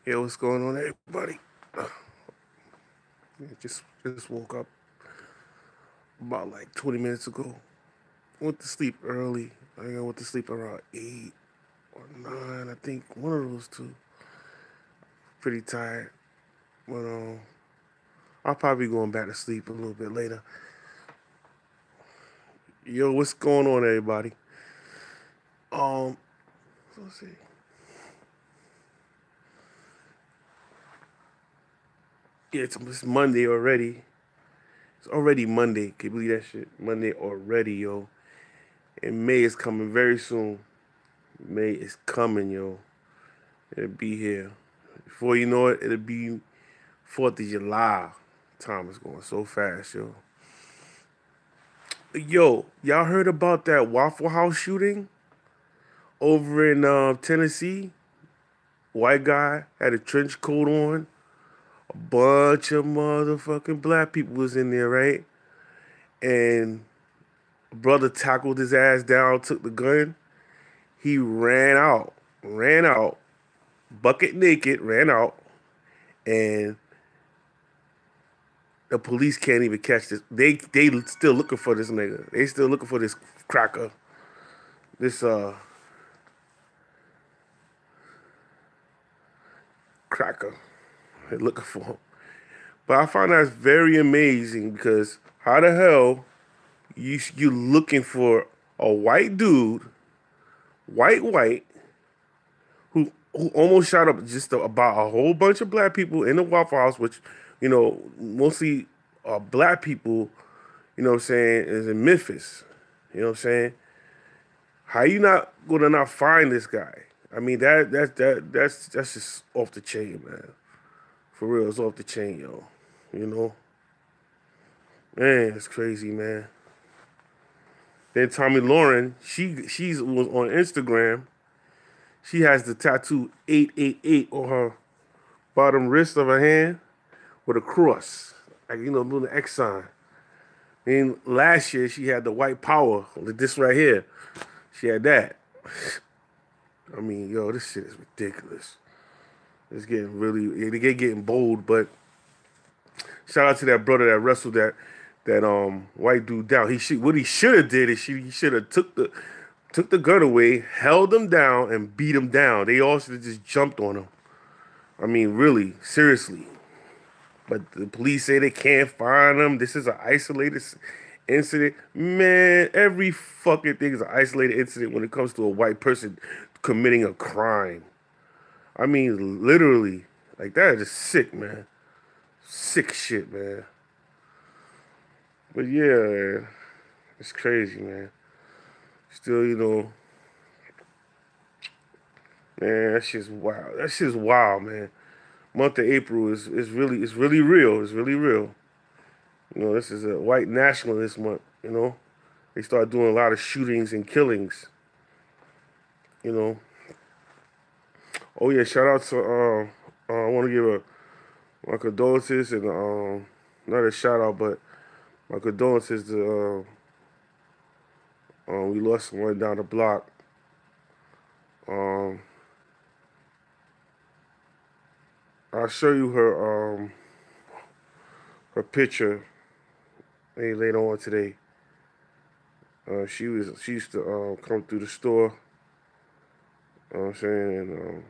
Yo, what's going on, everybody? Yeah, just woke up about like 20 minutes ago. Went to sleep early. I think I went to sleep around 8 or 9. I think one of those two. Pretty tired, but I'll probably be going back to sleep a little bit later. Yo, what's going on, everybody? So let's see. Yeah, it's Monday already. It's already Monday. Can you believe that shit? Monday already, yo. And May is coming very soon. May is coming, yo. It'll be here. Before you know it, it'll be 4th of July. Time is going so fast, yo. Yo, y'all heard about that Waffle House shooting over in Tennessee? White guy had a trench coat on. A bunch of motherfucking black people was in there, right? And brother tackled his ass down, took the gun. He ran out, bucket naked, ran out, and the police can't even catch this. They still looking for this nigga. They still looking for this cracker. This cracker. They're looking for him. But I find that very amazing because how the hell you looking for a white dude, white, who almost shot up just about a whole bunch of black people in the Waffle House, which mostly black people. You know what I'm saying? Is in Memphis. You know what I'm saying? How you not gonna not find this guy? I mean that's just off the chain, man. For real, it's off the chain, yo. You know, man, it's crazy, man. Then Tommy Lauren, she's was on Instagram. She has the tattoo 888 on her bottom wrist of her hand with a cross, like doing the X sign. And last year she had the white power, like this right here. She had that. I mean, yo, this shit is ridiculous. It's getting really, they get getting bold, but shout out to that brother that wrestled that white dude down. What he should have did is he should have took the gun away, held him down, and beat him down. They all should have just jumped on him. I mean, really, seriously. But the police say they can't find him. This is an isolated incident. Man, every fucking thing is an isolated incident when it comes to a white person committing a crime. I mean, literally, like that is just sick, man. Sick shit, man. But yeah, man, it's crazy, man. Still, man, that shit's wild. That shit's wild, man. Month of April is really real. It's really real. This is a white nationalist month. They start doing a lot of shootings and killings. You know. Oh yeah, shout out to I want to give my condolences and not a shout out, but my condolences to we lost someone down the block. Um, I'll show you her picture later on today. She used to come through the store. You know what I'm saying, and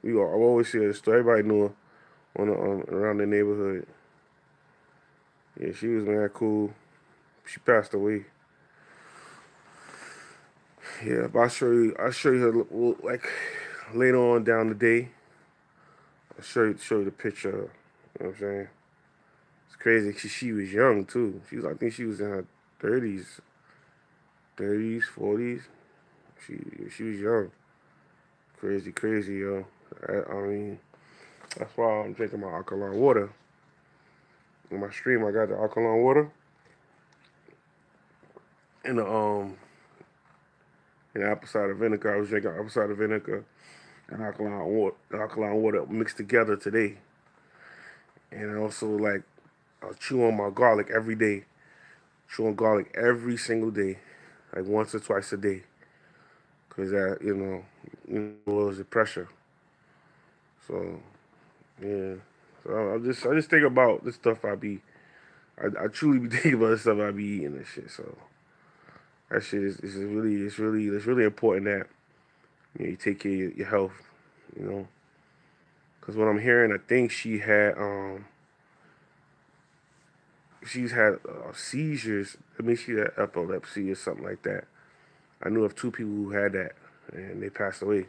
I always see her at the store. Everybody knew her around the neighborhood. Yeah, she was mad cool. She passed away. Yeah, but I'll show you her like later on down the day. I'll show you the picture. You know what I'm saying? It's crazy. She was young too. I think she was in her 30s, 40s. She was young. Crazy, yo. I mean, that's why I'm drinking my alkaline water. In my stream, I got the alkaline water and the apple cider vinegar. I was drinking apple cider vinegar and alkaline water mixed together today. And also like I chew on my garlic every day. Chew on garlic every single day, like once or twice a day, cause that lowers the pressure. So Yeah. So I just think about the stuff I truly be thinking about the stuff I be eating and shit. So that shit it's really important that you take care of your health. You know, because what I'm hearing, I think she's had seizures. I mean, she had epilepsy or something like that. I knew of two people who had that, and they passed away.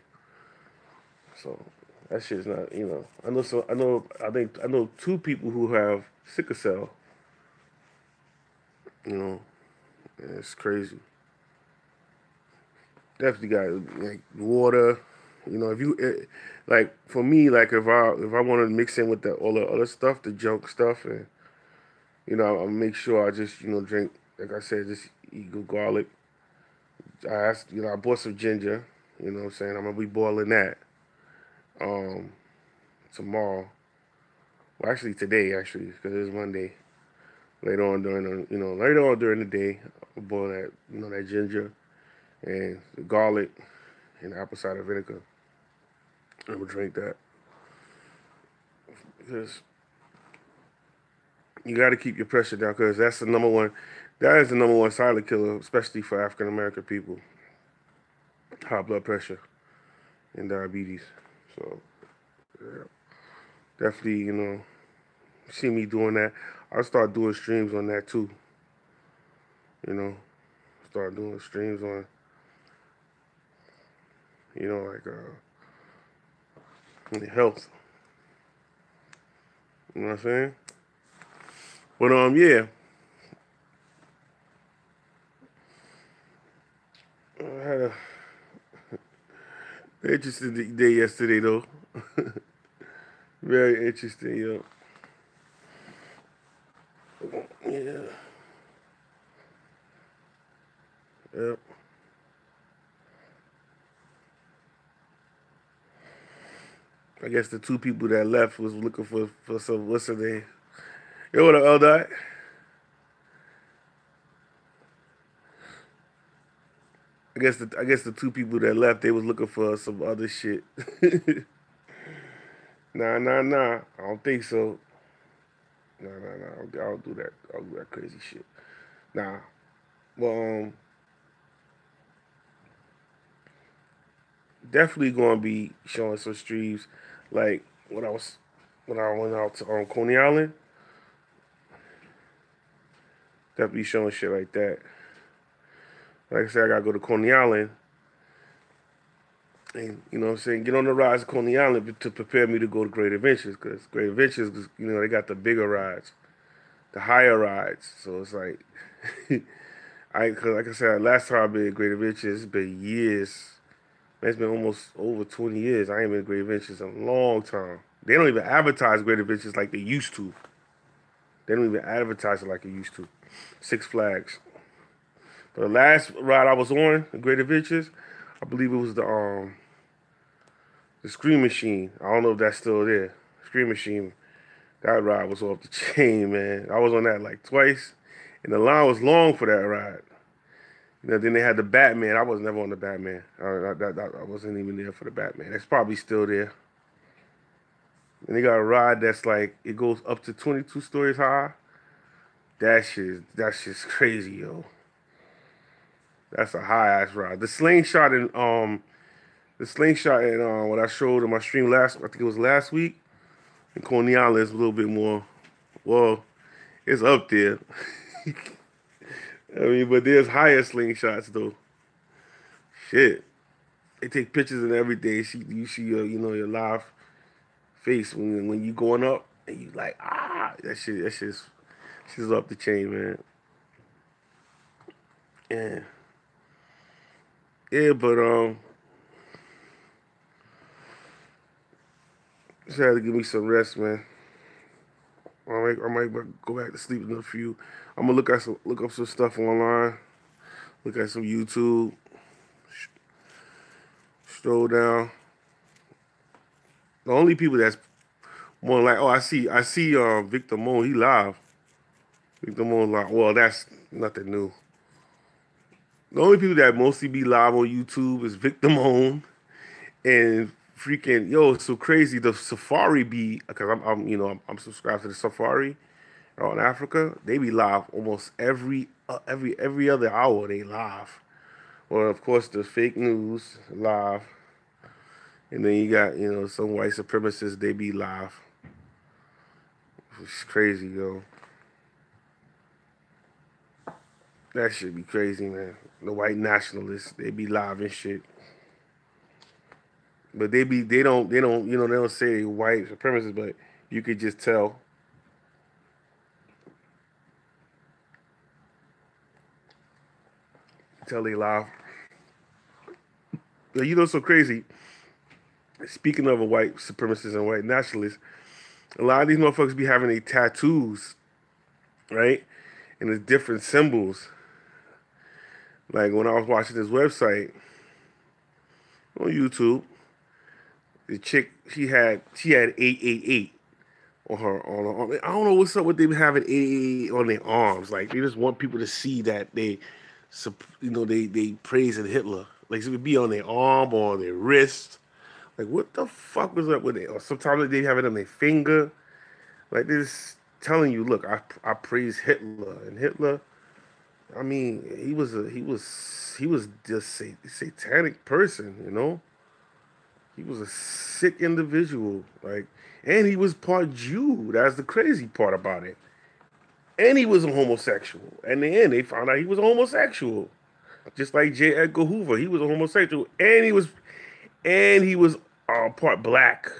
So that shit's not, you know. I know. So I know. I know two people who have sickle cell. You know, and it's crazy. Definitely got like water. You know, if you like for me, like if I want to mix in with all the other stuff, the junk stuff, and you know, I'll make sure I just drink. Like I said, just eat good garlic. I bought some ginger. You know what I'm saying? I'm gonna be boiling that um tomorrow. Well, actually today, actually, because it's Monday. Later on during the day, I'll boil that that ginger and the garlic and apple cider vinegar. I'm gonna drink that because you got to keep your pressure down because that's the number one. That is the number one silent killer, especially for African American people. High blood pressure and diabetes. So yeah, definitely, see me doing that. I'll start doing streams on that too. You know, start doing streams on, like health. You know what I'm saying? But yeah, I had a interesting day yesterday though. Very interesting, yo. Yeah. Yep. I guess the two people that left was looking for some what's her name? You know what the I guess the two people that left they was looking for some other shit. Nah. I don't think so. Nah. I don't do that. I don't do that crazy shit. Nah. Well, definitely gonna be showing some streams like when I went out to Coney Island. Definitely showing shit like that. Like I said, I gotta go to Coney Island and you know what I'm saying, get on the rides of Coney Island to prepare me to go to Great Adventures because Great Adventures, they got the bigger rides, the higher rides. So it's like, cause like I said, last time I've been at Great Adventures, it's been years. Man, it's been almost over 20 years. I ain't been at Great Adventures in a long time. They don't even advertise Great Adventures like they used to. They don't even advertise it like they used to. Six Flags. But the last ride I was on, the Great Adventures, I believe it was the Scream Machine. I don't know if that's still there. Scream Machine. That ride was off the chain, man. I was on that like twice, and the line was long for that ride. Then they had the Batman. I was never on the Batman. I wasn't even there for the Batman. That's probably still there. And they got a ride that's like it goes up to 22 stories high. That's just crazy, yo. That's a high ass ride. The slingshot in what I showed in my stream I think it was last week. In Coney Island is a little bit more. Well, it's up there. I mean, but there's higher slingshots though. Shit, they take pictures and everything. You see your live face when you going up and you like she's up the chain, man. Yeah, yeah, but just had to give me some rest, man. I might go back to sleep in a few. I'm gonna look up some stuff online. Look at some YouTube. Stroll down. The only people that's more like, I see Victor Moon, he live. Victor Moon live. Well, that's nothing new. The only people that mostly be live on YouTube is Victor Moon and freaking yo, it's so crazy. The Safari be because I'm subscribed to the Safari on Africa. They be live almost every other hour. They live. Well, of course, the fake news live, and then you got some white supremacists. They be live. It's crazy, yo. That should be crazy, man. The white nationalists, they be live and shit. But they don't say white supremacists, but you could just tell. Tell they live. Now, so crazy. Speaking of a white supremacists and white nationalists, a lot of these motherfuckers be having their tattoos, right? And it's different symbols. Like when I was watching this website on YouTube, the chick she had 888 on her. I don't know what's up with them having 888 on their arms. Like they just want people to see that they praising Hitler. Like it would be on their arm or on their wrist. Like what the fuck was up with it? Or sometimes they have it on their finger. Like they're just telling you, look, I praise Hitler, and Hitler. I mean, he was just a satanic person. He was a sick individual, like, and he was part Jew. That's the crazy part about it. And he was a homosexual. And in the end, they found out he was a homosexual, just like J. Edgar Hoover. He was a homosexual, and he was part black.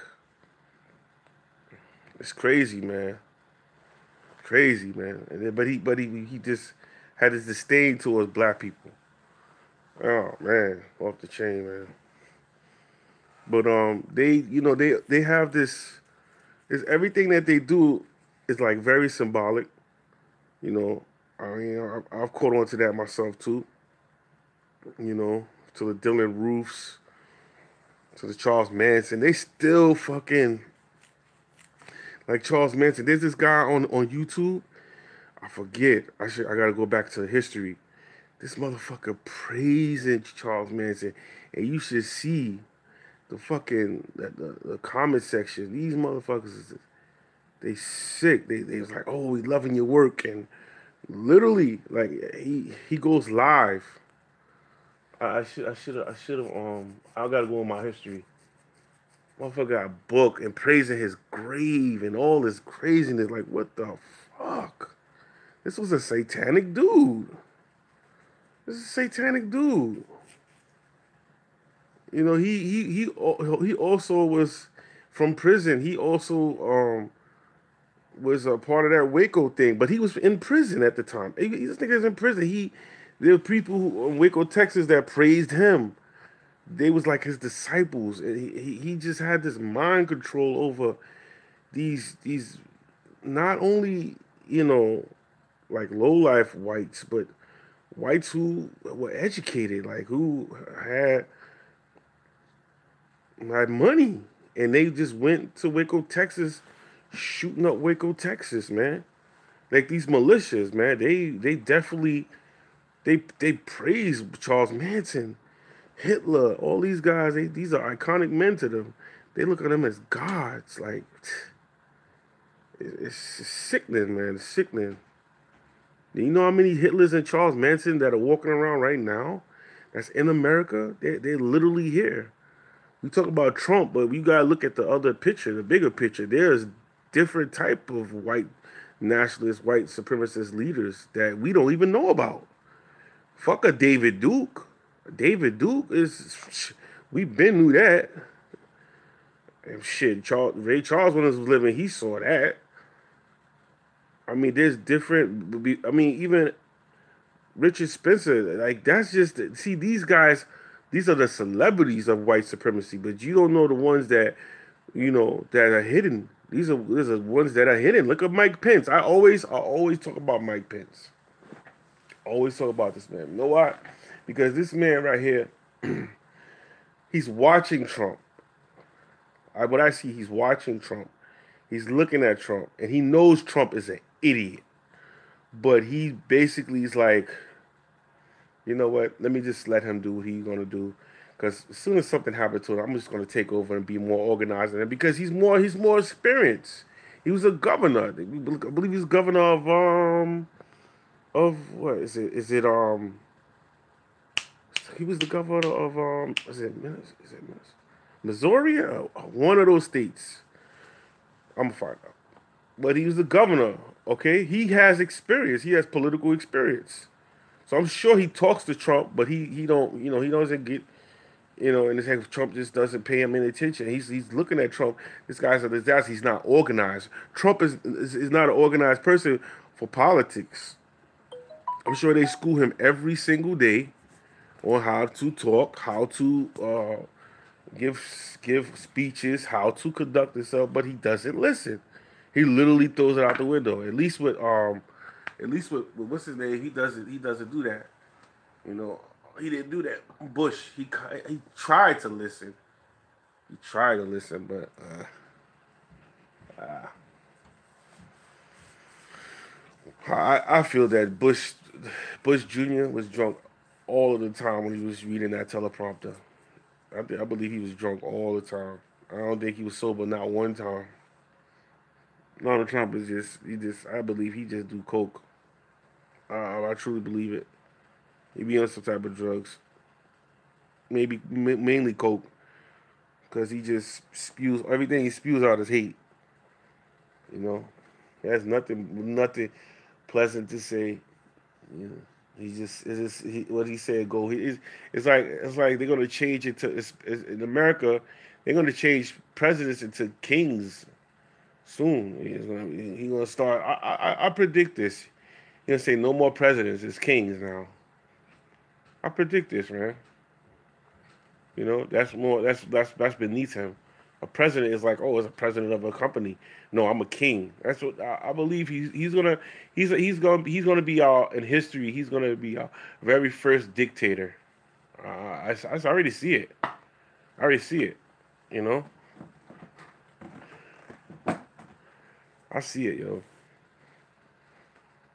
It's crazy, man. Crazy, man. But he just had this disdain towards black people. Oh man, off the chain, man. But they have this. Is everything that they do is like very symbolic. I mean, I've caught on to that myself too. To the Dylan Roofs, to the Charles Manson. They still fucking like Charles Manson. There's this guy on YouTube. I forget. I gotta go back to history. This motherfucker praising Charles Manson, and you should see the fucking the comment section. These motherfuckers, they sick. They was like, oh, we loving your work, and literally like he goes live. I should have I gotta go in my history. Motherfucker got a book and praising his grave and all this craziness. Like what the fuck? This was a satanic dude. This is a satanic dude. He also was from prison. He also was a part of that Waco thing, but he was in prison at the time. This nigga was in prison. There were people in Waco, Texas, that praised him. They was like his disciples, and he just had this mind control over these not only like low life whites, but whites who were educated, like who had money, and they just went to Waco, Texas, shooting up Waco, Texas, man. Like these militias, man. They definitely they praise Charles Manson, Hitler, all these guys. These are iconic men to them. They look at them as gods. Like it's sickening, man. It's sickening. Do you know how many Hitlers and Charles Manson that are walking around right now? That's in America. They're literally here. We talk about Trump, but you gotta look at the other picture, the bigger picture. There's different type of white nationalist, white supremacist leaders that we don't even know about. Fuck a David Duke. David Duke is, we've been knew that. And shit, Ray Charles when he was living, he saw that. I mean, there's different. I mean, even Richard Spencer, like that's just see these guys. These are the celebrities of white supremacy, but you don't know the ones that that are hidden. These are ones that are hidden. Look at Mike Pence. I always talk about Mike Pence. Always talk about this man. You know why? Because this man right here, he's watching Trump. What I see, he's watching Trump. He's looking at Trump, and he knows Trump is an idiot. But he basically is like, you know what? Let me just let him do what he's gonna do. Because as soon as something happened to him, I'm just going to take over and be more organized. And because he's more experienced. He was a governor. I believe he's governor of what is it? Is it He was the governor of is it Missouri? One of those states. I'm gonna find out. But he was the governor. Okay, he has experience. He has political experience. So I'm sure he talks to Trump, but he don't he doesn't get and it's like Trump just doesn't pay him any attention. He's looking at Trump. This guy's a disaster. He's not organized. Trump is not an organized person for politics. I'm sure they school him every single day on how to talk, how to give speeches, how to conduct himself, but he doesn't listen. He literally throws it out the window. At least with what's his name, he doesn't do that. You know, he didn't do that. Bush, he tried to listen. He tried to listen, but I feel that Bush Jr. was drunk all of the time when he was reading that teleprompter. I believe he was drunk all the time. I don't think he was sober not one time. Donald Trump is I believe he just do coke. I truly believe it. He be on some type of drugs, maybe mainly coke, because he just spews everything he spews out is hate. You know, he has nothing pleasant to say. You know, what he said go. It's like they're gonna change it to in America. They're gonna change presidents into kings soon. He's gonna start. I predict this. He's gonna say no more presidents. It's kings now. I predict this, man. That's more. That's beneath him. A president is like, oh, it's a president of a company. No, I'm a king. That's what I believe. He's gonna be in history. He's gonna be our very first dictator. I already see it. I already see it. You know, I see it, yo.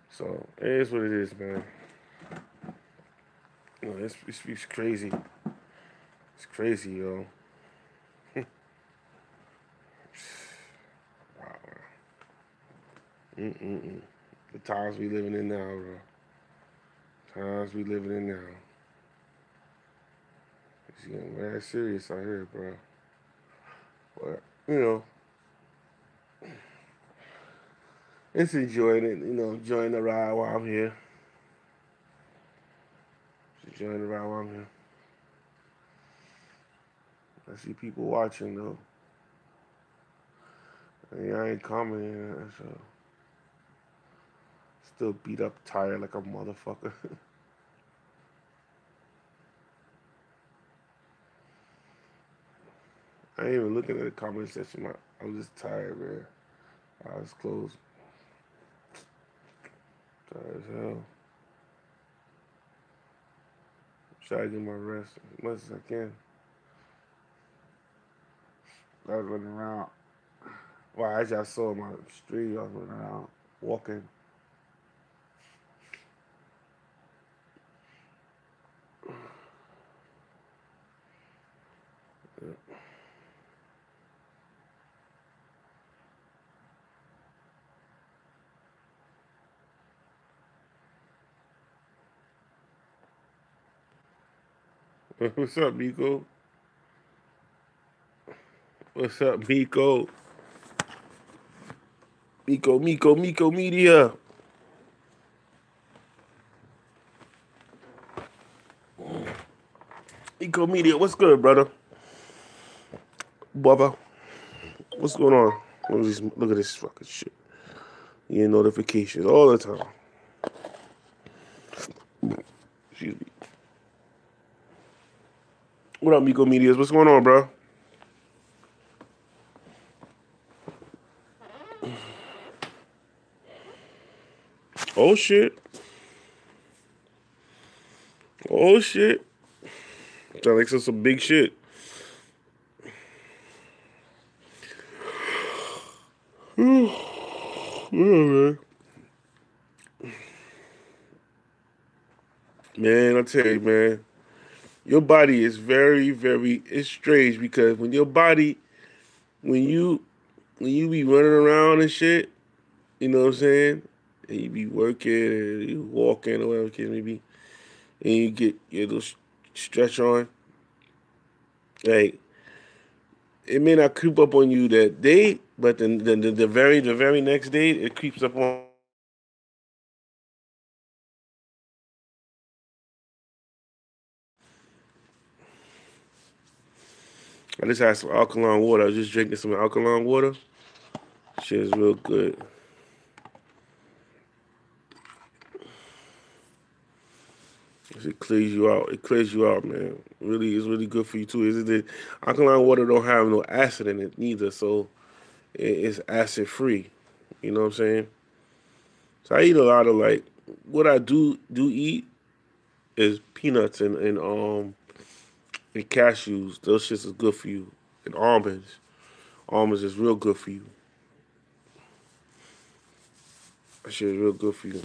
So it is what it is, man. It's crazy. It's crazy, yo. Wow. Mm-mm-mm. The times we living in now, bro. Times we living in now. It's getting very serious out here, bro. But, it's enjoying it, enjoying the ride while I'm here. Just enjoying the ride while I'm here. I see people watching, though. I ain't commenting, so. Still beat up, tired like a motherfucker. I ain't even looking at the comment section. I'm just tired, man. Eyes closed. Tired as hell. Try to get my rest as much as I can. I was running around. Well, as y'all saw my stream, I was running around, walking. What's up, Miko? What's up, Miko? Miko Media. Miko Media, what's good, brother? Brother, what's going on? Look at this fucking shit. You get notifications all the time. Excuse me. What up, Miko Medias? What's going on, bro? Oh shit. Oh shit. Sound like some big shit. Yeah, man. Man, I tell you, man. Your body is very, very. It's strange because when your body, when you when you be running around and shit, you know what I'm saying, and you be working and you walking or whatever the case may be, and you get your little stretch on, like it may not creep up on you that day, but then the very next day it creeps up on. I just had some alkaline water. I was just drinking some alkaline water. Shit is real good. It clears you out. It clears you out, man. Really, it's really good for you too. Is it? Alkaline water don't have no acid in it neither, so it's acid free. You know what I'm saying? So I eat a lot of like what I do eat is peanuts and cashews. Those shits is good for you. And almonds. Almonds is real good for you. That shit is real good for you.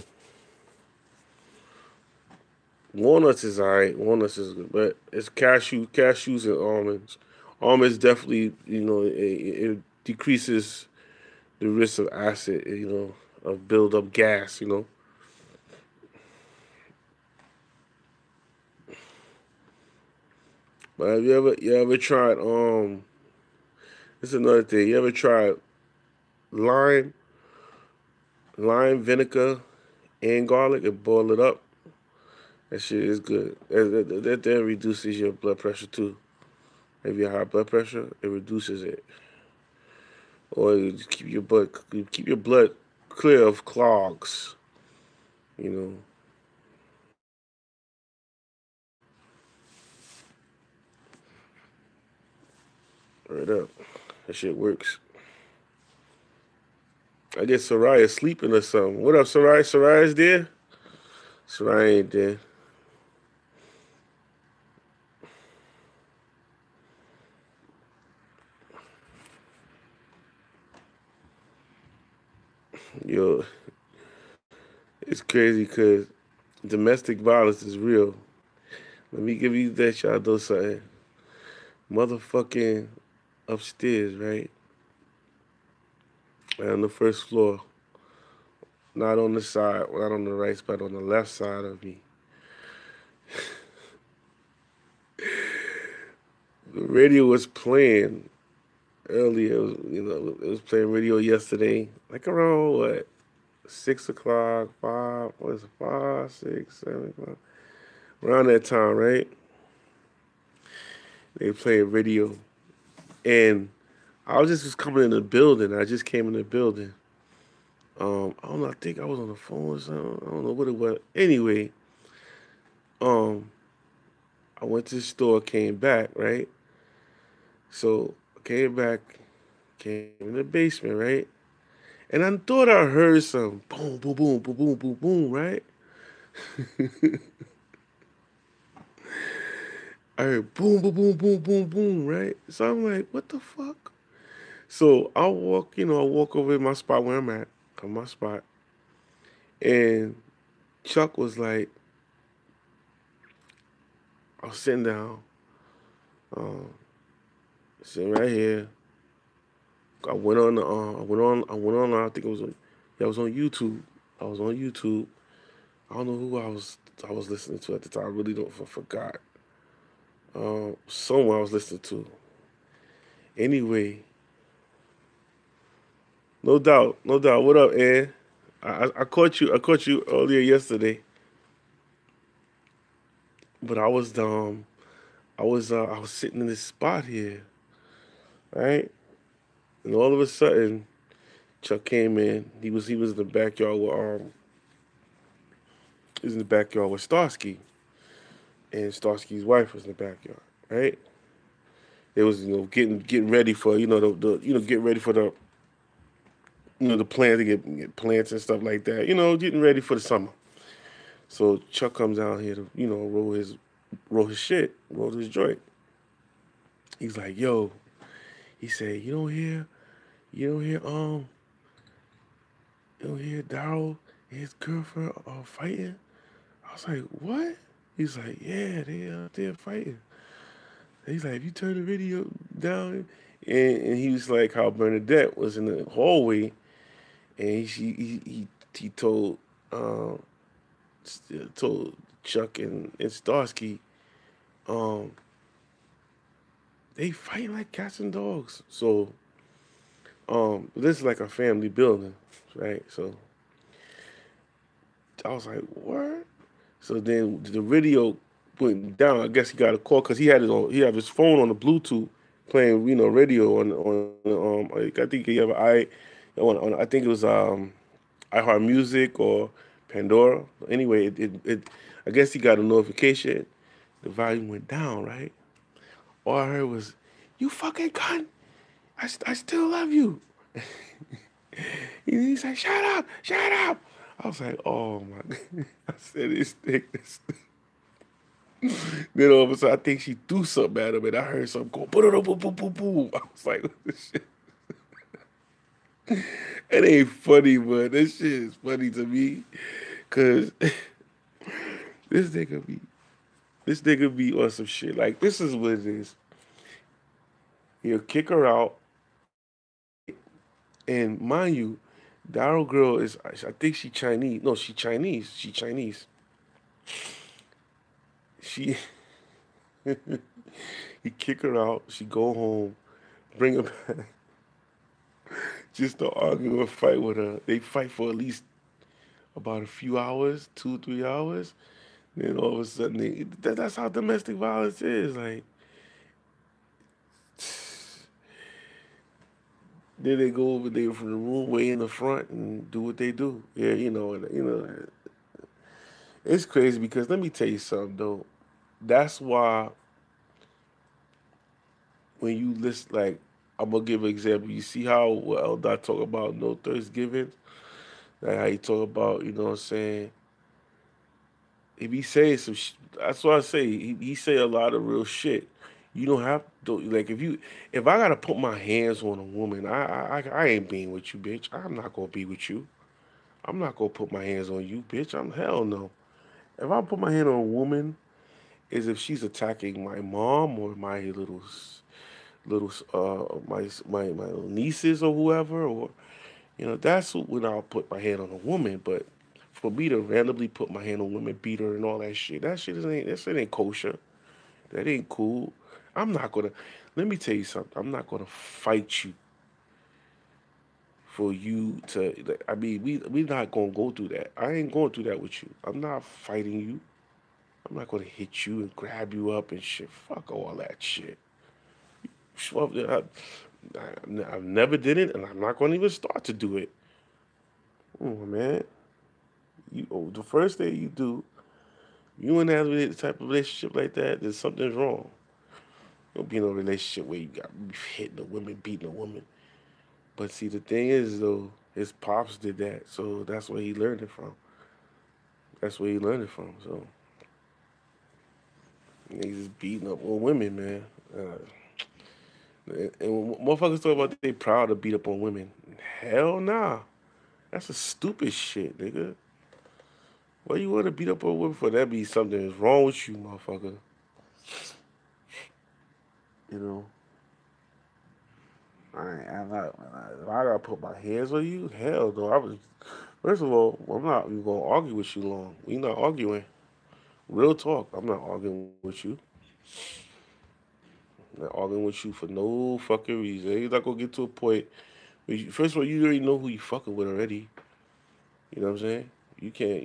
Walnuts is alright. Walnuts is good, but it's cashews and almonds. Almonds definitely, it decreases the risk of acid, of build up gas, But have you ever tried this is another thing. You ever tried lime, lime vinegar and garlic and boil it up? That shit is good. That then reduces your blood pressure too. If you have high blood pressure, it reduces it. Or you just keep your blood clear of clogs. You know, right up. That shit works. I guess Soraya's sleeping or something. What up, Soraya? Soraya's there? Soraya ain't there. Yo, it's crazy because domestic violence is real. Let me give you that y'all know something. Motherfucking upstairs, right? On the first floor. Not on the side, not on the right, but on the left side of me. The radio was playing earlier. It was playing radio yesterday, like around what, 6 o'clock, five, what is it, 5, 6, 7 o'clock, around that time, right? They playing radio, and I was coming in the building. I just came in the building. I don't know. I think I was on the phone or something. I don't know what it was. Anyway, um, I went to the store, came back, right? So I came back, came in the basement, right? And I thought I heard some boom, boom, boom, boom, boom, boom, boom, right? I heard boom, boom, boom, boom, boom, boom, right? So I'm like, what the fuck? So I walk over to my spot where I'm at, on my spot, and Chuck was like, I was sitting down, um, sitting right here. I think it was on, yeah, I was on YouTube. I was on YouTube. I don't know who I was listening to at the time. I really don't I forgot. Someone I was listening to. Anyway, no doubt, no doubt. What up, Ann? I caught you earlier yesterday, but I was sitting in this spot here, right? And all of a sudden, Chuck came in. He was in the backyard with he was in the backyard with Starsky, and Starsky's wife was in the backyard, right? They was getting ready for the getting ready for the the plant to get plants and stuff like that. Getting ready for the summer. So Chuck comes out here to roll his shit, roll his joint. He's like, yo, he said, you don't hear you don't hear Daryl and his girlfriend fighting. I was like, what? He's like, yeah, they're fighting. He's like, if you turn the video down, and he was like, how Bernadette was in the hallway, and he um, told Chuck and Starsky, um, they fighting like cats and dogs. So this is like a family building, right? So I was like, what? So then the video went down. I guess he got a call because he had his phone on the Bluetooth playing, radio on I think he have I think it was iHeart Music or Pandora. Anyway, I guess he got a notification. The volume went down, right? All I heard was, "You fucking cunt! I still love you." He's like, "Shut up, shut up." I was like, "Oh my God." I said, this thing. Then all of a sudden, I think she threw something at him, and I heard something go boom, boom, boom, boom, boom. I was like, what this shit? It ain't funny, but this shit is funny to me, cause this nigga be this nigga be on some shit. Like this is what it is. He'll kick her out, and mind you, Daryl girl is I think she Chinese. No, she Chinese. She Chinese. She he kick her out. She go home, bring her back, just to argue and fight with her. They fight for at least about a few hours, 2 3 hours. Then all of a sudden, that's how domestic violence is. Like, then they go over there from the room way in the front and do what they do. Yeah, it's crazy because let me tell you something though. That's why when you list like, I'm gonna give an example. You see how Eldar talk about no Thanksgiving, like how he talk about, you know what I'm saying? If he say some, that's what I say. He say a lot of real shit. You don't have to like if I gotta put my hands on a woman, I ain't being with you, bitch. I'm not gonna be with you. I'm not gonna put my hands on you, bitch. I'm hell no. If I put my hand on a woman, is if she's attacking my mom or my my little nieces or whoever, or that's when I'll put my hand on a woman. But for me to randomly put my hand on women, beat her and all that shit that shit ain't kosher. That ain't cool. I'm not gonna. Let me tell you something. I'm not gonna fight you for you to. I mean, we not gonna go through that. I ain't going through that with you. I'm not fighting you. I'm not gonna hit you and grab you up and shit. Fuck all that shit. I've never did it, and I'm not gonna even start to do it. Oh man, the first thing you do, you and that the type of relationship like that, there's something's wrong. Don't be in a relationship where you got hitting a woman, beating a woman. But see, the thing is though, his pops did that, so that's where he learned it from. That's where he learned it from. So he's just beating up on women, man. And when motherfuckers talk about they proud to beat up on women, hell nah. That's a stupid shit, nigga. Why you want to beat up on women for? That be something is wrong with you, motherfucker. You know. I'm not. If I gotta put my hands on you, hell no. I was. First of all, I'm not even gonna argue with you long. We not arguing. Real talk. I'm not arguing with you. I'm not arguing with you for no fucking reason. You're not gonna get to a point. First of all, you already know who you fucking with already. You know what I'm saying? You can't.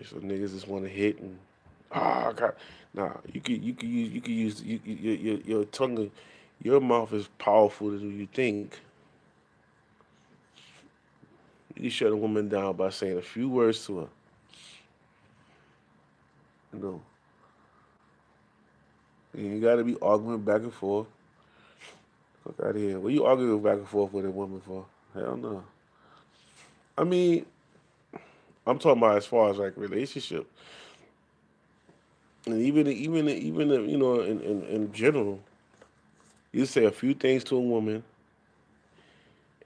Some niggas just want to hit and God. Nah. You could use your tongue. Your mouth is powerful than you think. You can shut a woman down by saying a few words to her. You know, you got to be arguing back and forth. Fuck out of here. What you arguing back and forth with a woman for? Hell no. I mean, I'm talking about as far as like relationship, and even in general, you say a few things to a woman,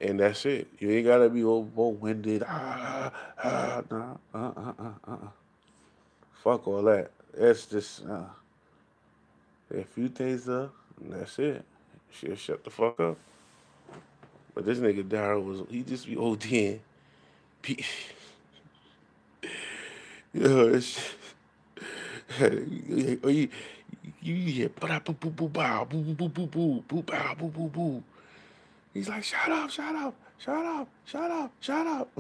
and that's it. You ain't gotta be all winded. Nah. Fuck all that. It's just a few days up, and that's it. She'll shut the fuck up. But this nigga Daryl he just be ODing. Pe- Yo, it's, you, you hear ba boo boo boo bow boo boo boo boo boo boo bow boo boo boo. He's like, shut up, shut up, shut up, shut up, shut up.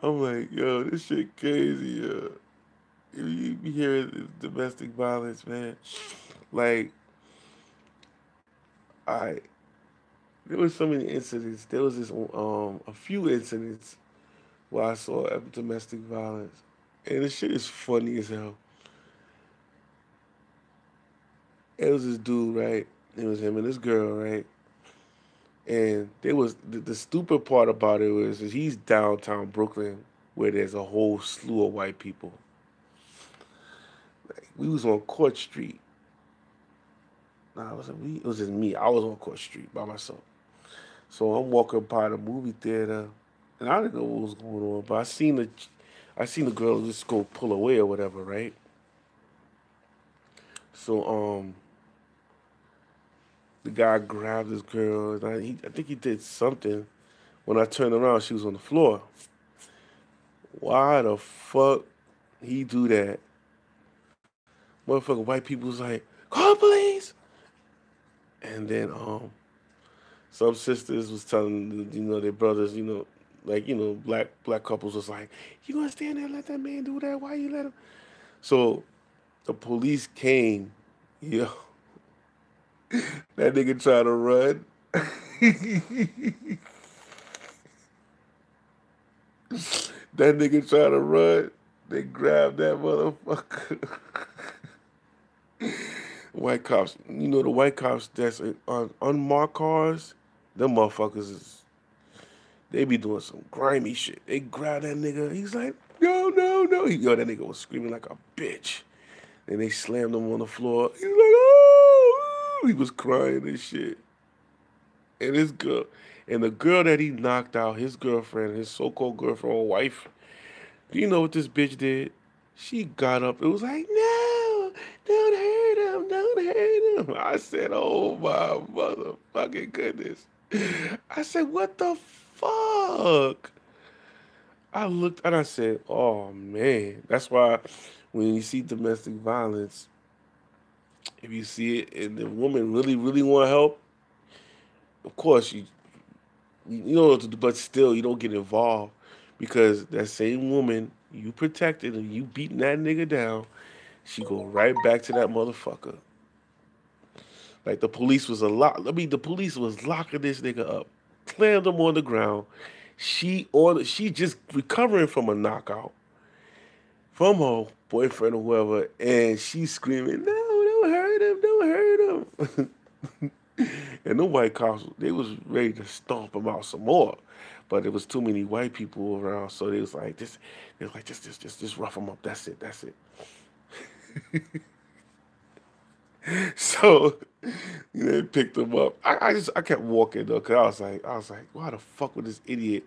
I'm like, yo, this shit crazy, yo. You be hearing domestic violence, man. Like, I there was so many incidents. There was this a few incidents where I saw domestic violence, and this shit is funny as hell. It was this dude, right? It was him and this girl, right? And there was the stupid part about it was is he's downtown Brooklyn where there's a whole slew of white people. Like, we was on Court Street. Nah, it was just me. I was on Court Street by myself. So I'm walking by the movie theater, and I didn't know what was going on, but I seen the girl just go pull away or whatever, right? So the guy grabbed this girl, and I think he did something. When I turned around, she was on the floor. Why the fuck he do that? Motherfucker, white people was like, call police. And then some sisters was telling their brothers, like black couples was like, you gonna stand there and let that man do that? Why you let him? So the police came, yo. That nigga tried to run. That nigga tried to run. They grabbed that motherfucker. White cops, the white cops that's on unmarked cars, them motherfuckers they be doing some grimy shit. They grab that nigga. He's like, no, no, no. That nigga was screaming like a bitch. And they slammed him on the floor. He's like, oh, he was crying and shit. And the girl that he knocked out, his girlfriend, his so-called girlfriend or wife, do you know what this bitch did? She got up. It was like, no, don't hurt him, don't hurt him. I said, oh my motherfucking goodness. I said, what the fuck? I looked and I said, oh man. That's why when you see domestic violence, if you see it and the woman really, really want help, of course you know what to do, but still you don't get involved because that same woman you protected and you beating that nigga down, she go right back to that motherfucker. Like the police was the police was locking this nigga up, clammed him on the ground. She just recovering from a knockout from her boyfriend or whoever, and she's screaming, "No, don't hurt him, don't hurt him." And the white cops, they was ready to stomp him out some more. But there was too many white people around, so they was like, just rough him up. That's it, that's it. So, they picked him up. I kept walking though, cause I was like, why the fuck would this idiot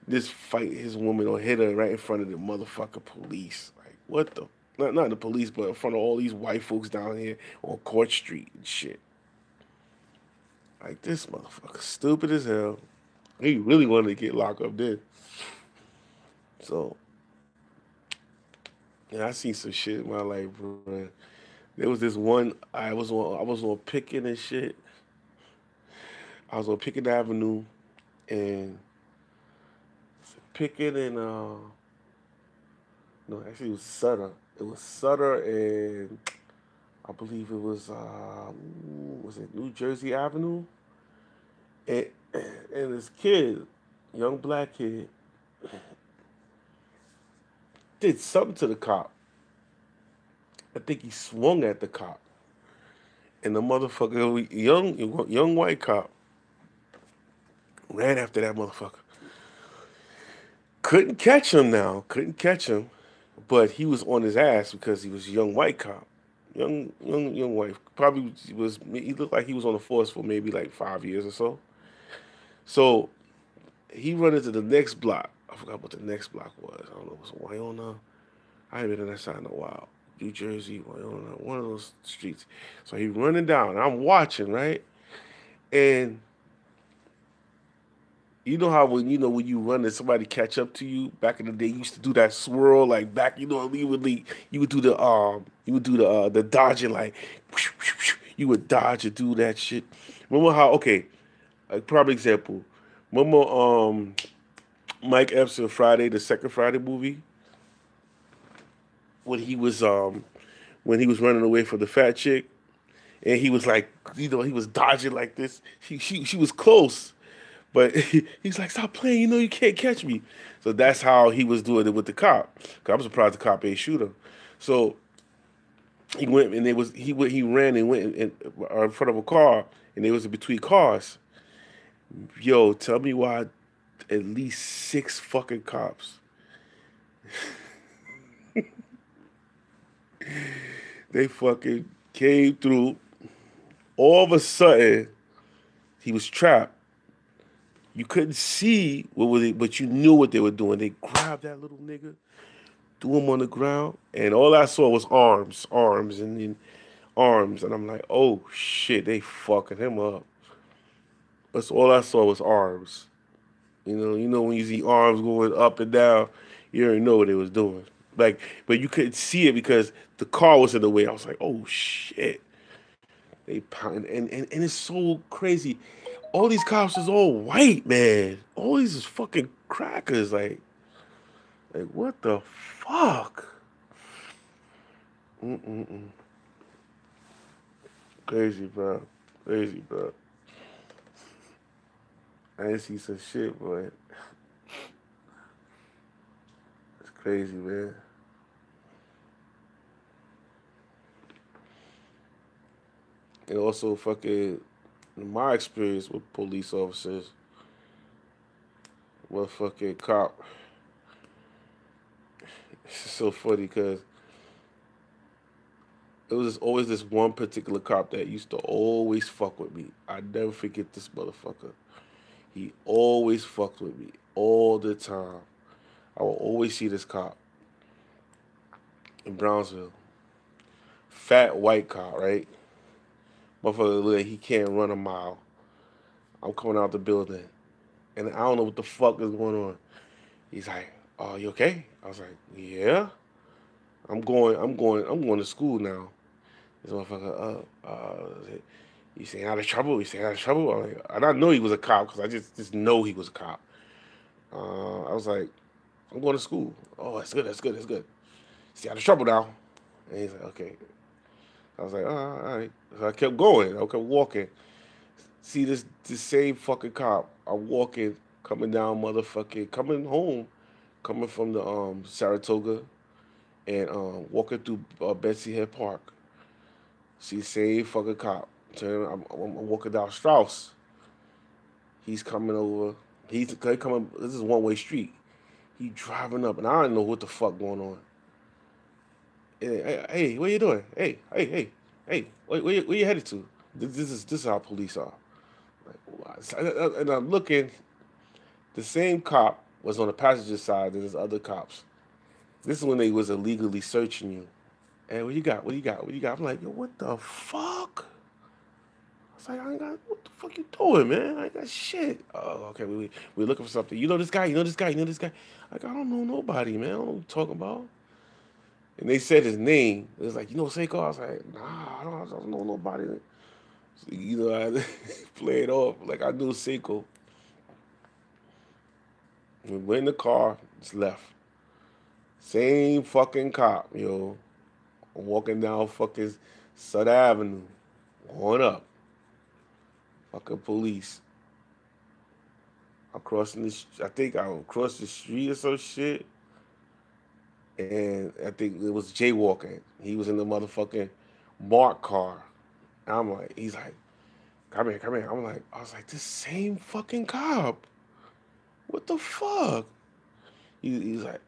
just fight his woman or hit her right in front of the motherfucker police? Like, what the? Not the police, but in front of all these white folks down here on Court Street and shit. Like this motherfucker, stupid as hell. He really wanted to get locked up then. So, yeah, I seen some shit in my life, bro. There was this one I was on Pickett and shit. I was on Pickett Avenue and Pickett and no, actually it was Sutter. It was Sutter and I believe it was it New Jersey Avenue? And and this kid, young black kid, did something to the cop. I think he swung at the cop. And the motherfucker, young white cop, ran after that motherfucker. Couldn't catch him now. Couldn't catch him. But he was on his ass because he was a young white cop. Young white. Probably he looked like he was on the force for maybe like 5 years or so. So He run into the next block. I forgot what the next block was. I don't know. Was it Wyona? I haven't been on that side in a while. New Jersey, Wyona, one of those streets. So he running down. And I'm watching, right? And you know how when you run and somebody catch up to you back in the day, you used to do that swirl like back. You would do the dodging like you would dodge and do that shit. Remember how? Okay, a prime example. Remember Mike Epps in Friday, the second Friday movie, when he was running away from the fat chick, and he was like, he was dodging like this. She was close, but he's like, stop playing. You can't catch me. So that's how he was doing it with the cop. Cause I'm surprised the cop ain't shoot him. So he went and he ran and went in front of a car, and they was in between cars. Yo, tell me why at least six fucking cops. They fucking came through. All of a sudden, he was trapped. You couldn't see what was it, but you knew what they were doing. They grabbed that little nigga, threw him on the ground, and all I saw was arms, and then arms, and I'm like, oh shit, they fucking him up. That's all I saw was arms. You know when you see arms going up and down, you already know what they was doing. Like, but you couldn't see it because the car was in the way. I was like, oh shit. They pound and it's so crazy. All these cops is all white, man. All these is fucking crackers. Like what the fuck? Mm-mm-mm. Crazy, bro. Crazy, bro. I didn't see some shit, boy. It's crazy, man. And also, fucking, in my experience with police officers, motherfucking cop. It's so funny because it was always this one particular cop that used to always fuck with me. I never forget this motherfucker. He always fucked with me all the time. I will always see this cop in Brownsville. Fat white cop, right? Motherfucker look like he can't run a mile. I'm coming out the building, and I don't know what the fuck is going on. He's like, "Oh, you okay?" I was like, "Yeah, I'm going to school now." This motherfucker, you staying out of trouble? You staying out of trouble? I'm like, I didn't know he was a cop because I just know he was a cop. I was like, I'm going to school. Oh, that's good, that's good, that's good. Stay out of trouble now. And he's like, okay. I was like, all right. So I kept going. I kept walking. See this same fucking cop. I'm walking, coming down, motherfucking, coming home, coming from the Saratoga, and walking through Betsy Head Park. See the same fucking cop. I'm walking down Strauss. He's coming over. He's coming. This is one way street. He driving up, and I don't know what the fuck going on. Hey, what you doing? Hey, where you headed to? This is how police are. And I'm looking. The same cop was on the passenger side. There's other cops. This is when they was illegally searching you. Hey, what you got? What you got? What you got? I'm like, yo, what the fuck? I was like, I ain't got, what the fuck you doing, man? I ain't got shit. Oh, okay, we looking for something. You know this guy? You know this guy? You know this guy? Like, I don't know nobody, man. I don't know what you're talking about. And they said his name. It was like, you know Seiko? I was like, nah, I don't know nobody. So, I play it off like I knew Seiko. We went in the car, just left. Same fucking cop, yo. I'm walking down fucking Sutter Avenue, going up. Fucking police. I'm crossing I think I across the street or some shit. And I think it was jaywalking. He was in the motherfucking marked car. And I'm like, he's like, come here, come here. I was like, this same fucking cop. What the fuck? He's like,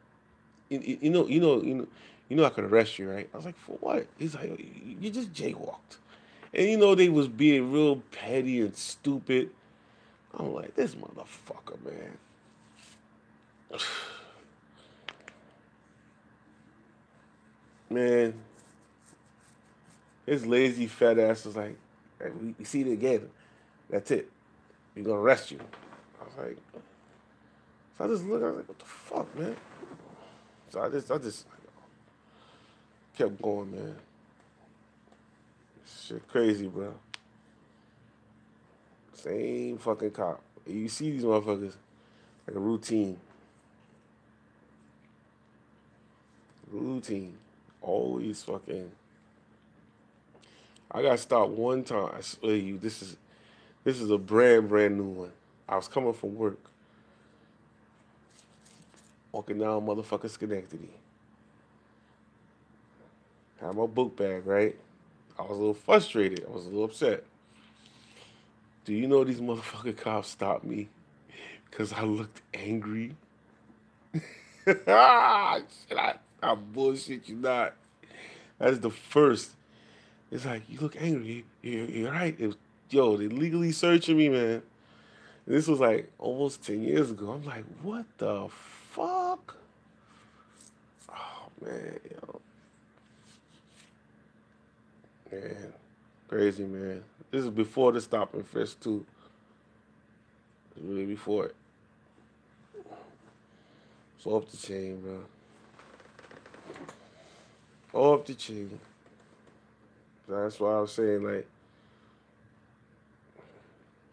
I could arrest you, right? I was like, for what? He's like, you just jaywalked. And they was being real petty and stupid. I'm like, this motherfucker, man. Man, his lazy fat ass was like, hey, we see it again. That's it. We're gonna arrest you. I was like, so I just looked. I was like, what the fuck, man? So I just kept going, man. Shit, crazy, bro. Same fucking cop. You see these motherfuckers like a routine, routine. Always fucking. I got stopped one time. I swear to you, this is a brand new one. I was coming from work, walking down motherfucking Schenectady. Had my book bag, right? I was a little frustrated. I was a little upset. Do you know these motherfucking cops stopped me because I looked angry? Shit, I bullshit you not. That is the first. It's like, you look angry. You're right. It was, yo, they legally searching me, man. And this was like almost 10 years ago. I'm like, what the fuck? Oh, man, yo. Man, crazy, man. This is before the stop and frisk, too. It's really before it. It's off the chain, bro. Off the chain. That's why I was saying, like,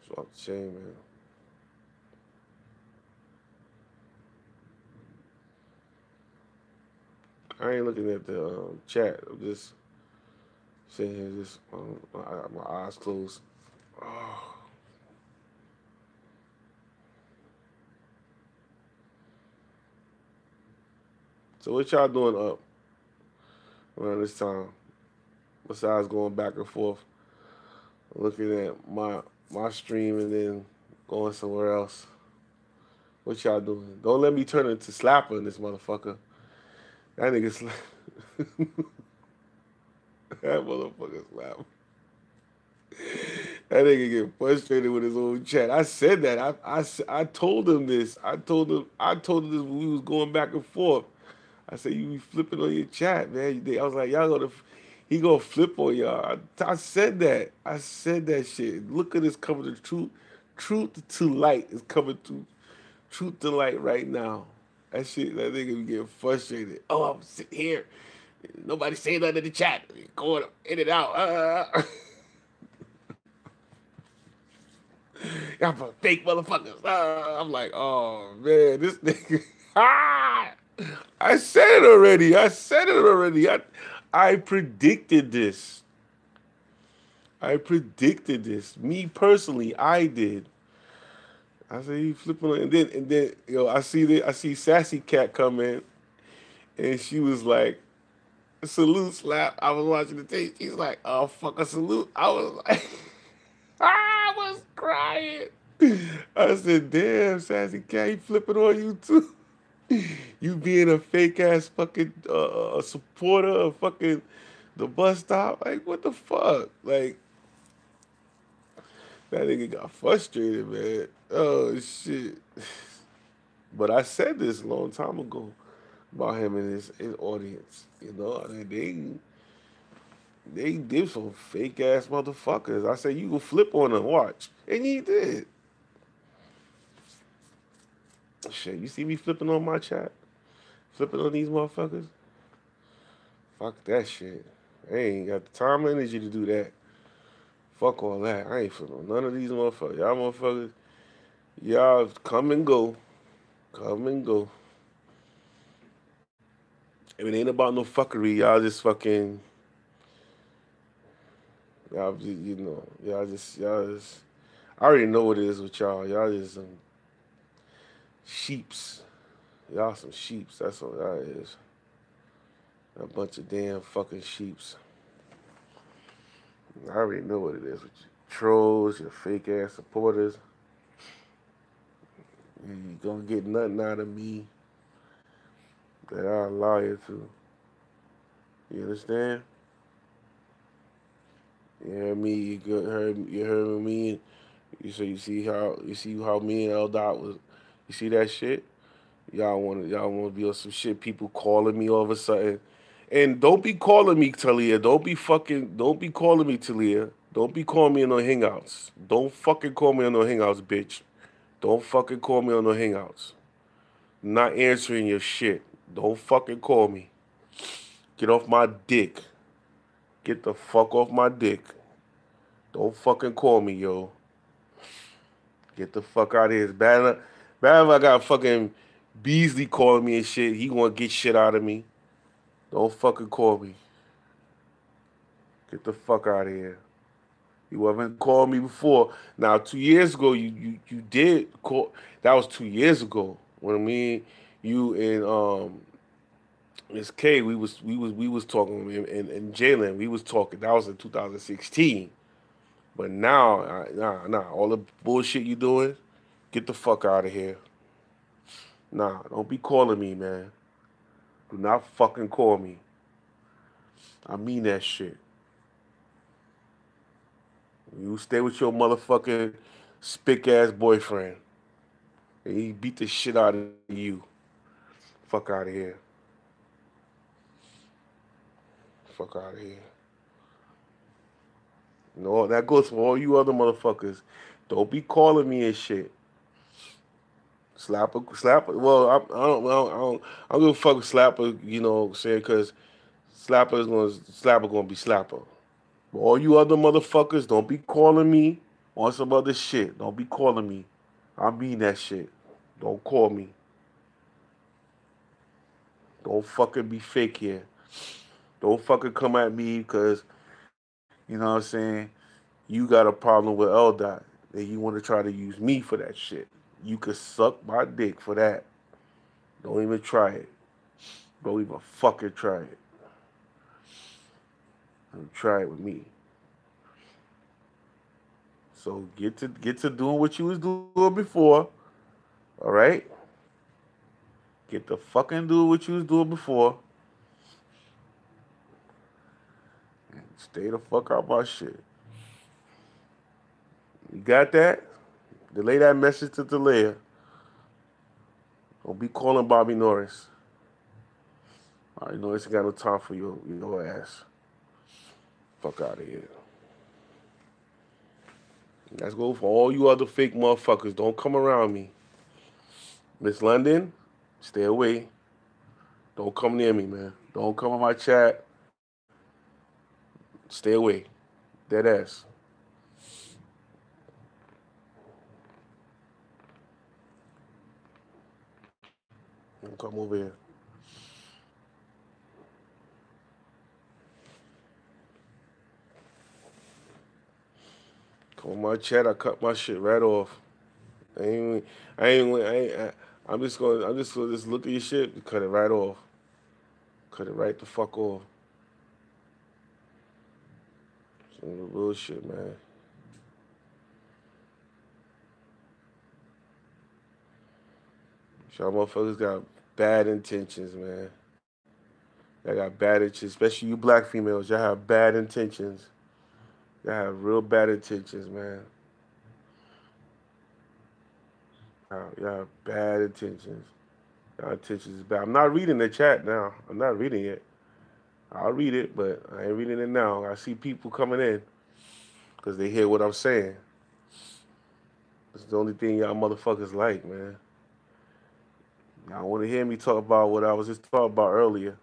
it's off the chain, man. I ain't looking at the chat. I'm just sitting here, just my eyes closed. Oh. So what y'all doing up around this time? Besides going back and forth, looking at my stream and then going somewhere else. What y'all doing? Don't let me turn into slapper in this motherfucker. That nigga slap. That motherfucker slap. That nigga get frustrated with his own chat. I said that. I told him this. I told him this when we was going back and forth. I said, you be flipping on your chat, man. I was like, he gonna flip on y'all. I said that. I said that shit. Look at this coming to truth. Truth to light is coming to truth to light right now. That shit, that nigga be getting frustrated. Oh, I'm sitting here. Nobody saying nothing in the chat. Going in and out. Y'all fake motherfuckers. I'm like, oh man, this nigga. I said it already. I predicted this. I predicted this. Me personally, I did. I said you flipping on, and then I see Sassy Cat come in, and she was like, salute slap. I was watching the tape. She's like, oh fuck a salute. I was like, I was crying. I said, damn, Sassy Cat, he flipping on you too. You being a fake ass fucking supporter of fucking the bus stop. Like, what the fuck? Like, that nigga got frustrated, man. Oh, shit. But I said this a long time ago about him and his audience. You know, they did some fake ass motherfuckers. I said, you can flip on them, watch. And he did. Shit, you see me flipping on my chat? Flipping on these motherfuckers? Fuck that shit. I ain't got the time or energy to do that. Fuck all that. I ain't flipping on none of these motherfuckers. Y'all motherfuckers, y'all come and go. Come and go. If it ain't about no fuckery, y'all just fucking, y'all just, I already know what it is with y'all. Y'all just some sheeps. Y'all some sheeps. That's what that is. A bunch of damn fucking sheeps. I already know what it is with you. Trolls, your fake ass supporters. You gonna get nothing out of me that I allow you to. You understand? You heard me. You heard me. You see how me and L Dot was. You see that shit? Y'all wanna be on some shit. People calling me all of a sudden. And don't be calling me, Talia. Don't be calling me, Talia. Don't be calling me on no hangouts. Don't fucking call me on no hangouts, bitch. Don't fucking call me on no hangouts. Not answering your shit. Don't fucking call me. Get off my dick. Get the fuck off my dick. Don't fucking call me, yo. Get the fuck out of here. It's bad if I got fucking Beasley calling me and shit. He gonna get shit out of me. Don't fucking call me. Get the fuck out of here. You haven't called me before. Now 2 years ago you did call. That was 2 years ago. When me, you and Miss K, we was talking, and Jalen, we was talking. That was in 2016. But now, nah, all the bullshit you doing, get the fuck out of here. Nah, don't be calling me, man. Do not fucking call me. I mean that shit. You stay with your motherfucking spick ass boyfriend, and he beat the shit out of you. Fuck out of here. Fuck out of here. No, that goes for all you other motherfuckers. Don't be calling me and shit. Slapper. Well, I don't give a fuck with Slapper. You know, what I'm saying, because Slapper gonna be Slapper. But all you other motherfuckers, don't be calling me on some other shit. Don't be calling me. I mean that shit. Don't call me. Don't fucking be fake here. Don't fucking come at me because, you know what I'm saying, you got a problem with L Dot and you want to try to use me for that shit. You could suck my dick for that. Don't even try it. Don't even fucking try it. Don't try it with me. So get to doing what you was doing before. All right? Get the fucking do what you was doing before. And stay the fuck out my shit. You got that? Delay that message to Delia. Don't be calling Bobby Norris. Bobby Norris ain't got no time for your ass. Fuck out of here. Let's go for all you other fake motherfuckers. Don't come around me. Miss London, stay away. Don't come near me, man. Don't come in my chat. Stay away. Dead ass. Don't come over here. Come on my chat, I cut my shit right off. I ain't, I ain't, I ain't, I'm just gonna just look at your shit and cut it right off. Cut it right the fuck off. Some bullshit, man. Y'all motherfuckers got bad intentions, man. Y'all got bad intentions, especially you black females. Y'all have bad intentions. Y'all have real bad intentions, man. Y'all have bad intentions. Y'all intentions is bad. I'm not reading the chat now. I'm not reading it. I'll read it, but I ain't reading it now. I see people coming in because they hear what I'm saying. It's the only thing y'all motherfuckers like, man. Y'all want to hear me talk about what I was just talking about earlier.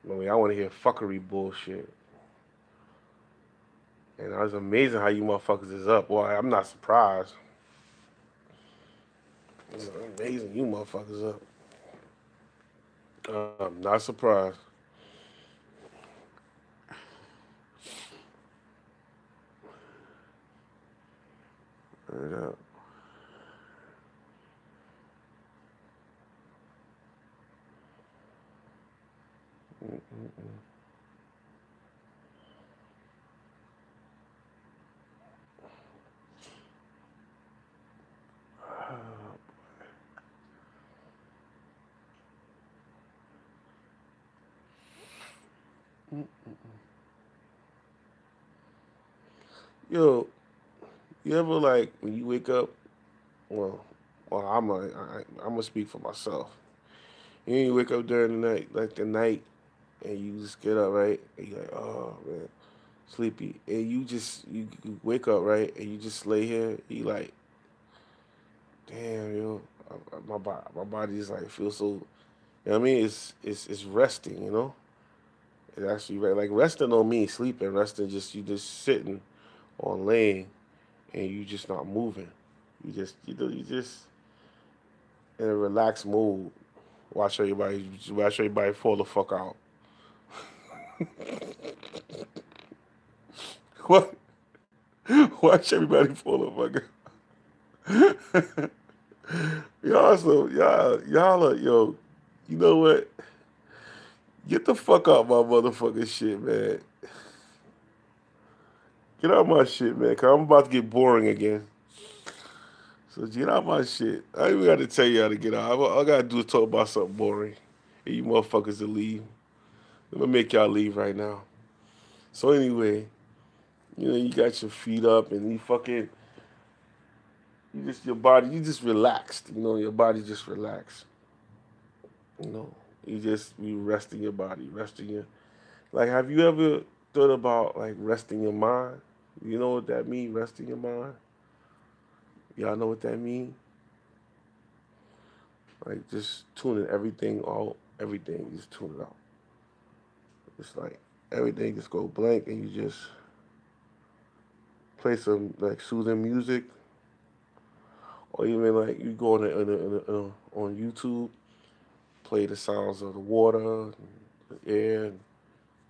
I mean, I want to hear fuckery bullshit. And it was amazing how you motherfuckers is up. Boy, I'm not surprised. It's amazing you motherfuckers up. I'm not surprised. Right up. Mm-mm-mm. Yo, you ever like when you wake up? Well, Well, I'm gonna speak for myself. You wake up during the night, like the night, and you just get up, right? And you're like, oh man, sleepy. And you wake up, right? And you just lay here. You like, damn, my body is like feels so. You know what I mean? It's resting. You know, it actually like resting don't mean sleeping. Resting just you just sitting or laying, and you just not moving. You just in a relaxed mood. Watch everybody fall the fuck out. What? Watch everybody fall the fuck out. Y'all are, yo, you know what? Get the fuck out my motherfucking shit, man. Get out my shit, man, cause I'm about to get boring again. So get out my shit. I ain't even got to tell you how to get out. All I gotta do is talk about something boring. And you motherfuckers to leave. I'm gonna make y'all leave right now. So anyway, you got your feet up and your body, you just relaxed. Your body just relaxed. You know, you resting your body, resting your, like, have you ever thought about, like, resting your mind? You know what that mean, resting your mind? Y'all know what that mean? Like, just tuning everything out, everything, just tune it out. It's like, everything just go blank and you just play some, like, soothing music. Or even, like, you go on YouTube, play the sounds of the water, the air, and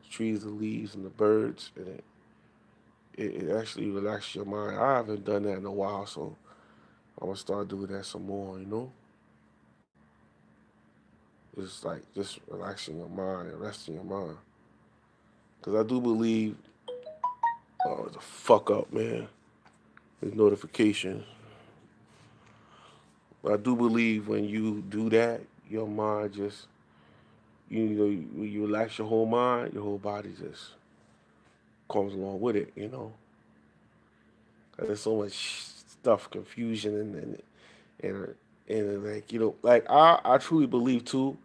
the trees, the leaves, and the birds, and it actually relaxes your mind. I haven't done that in a while, so I'm gonna start doing that some more. It's like just relaxing your mind and resting your mind. Cause I do believe, oh, the fuck up, man. There's notifications. But I do believe when you do that, your mind just, when you relax your whole mind, your whole body just comes along with it. Cause there's so much stuff, confusion, and like, like I truly believe too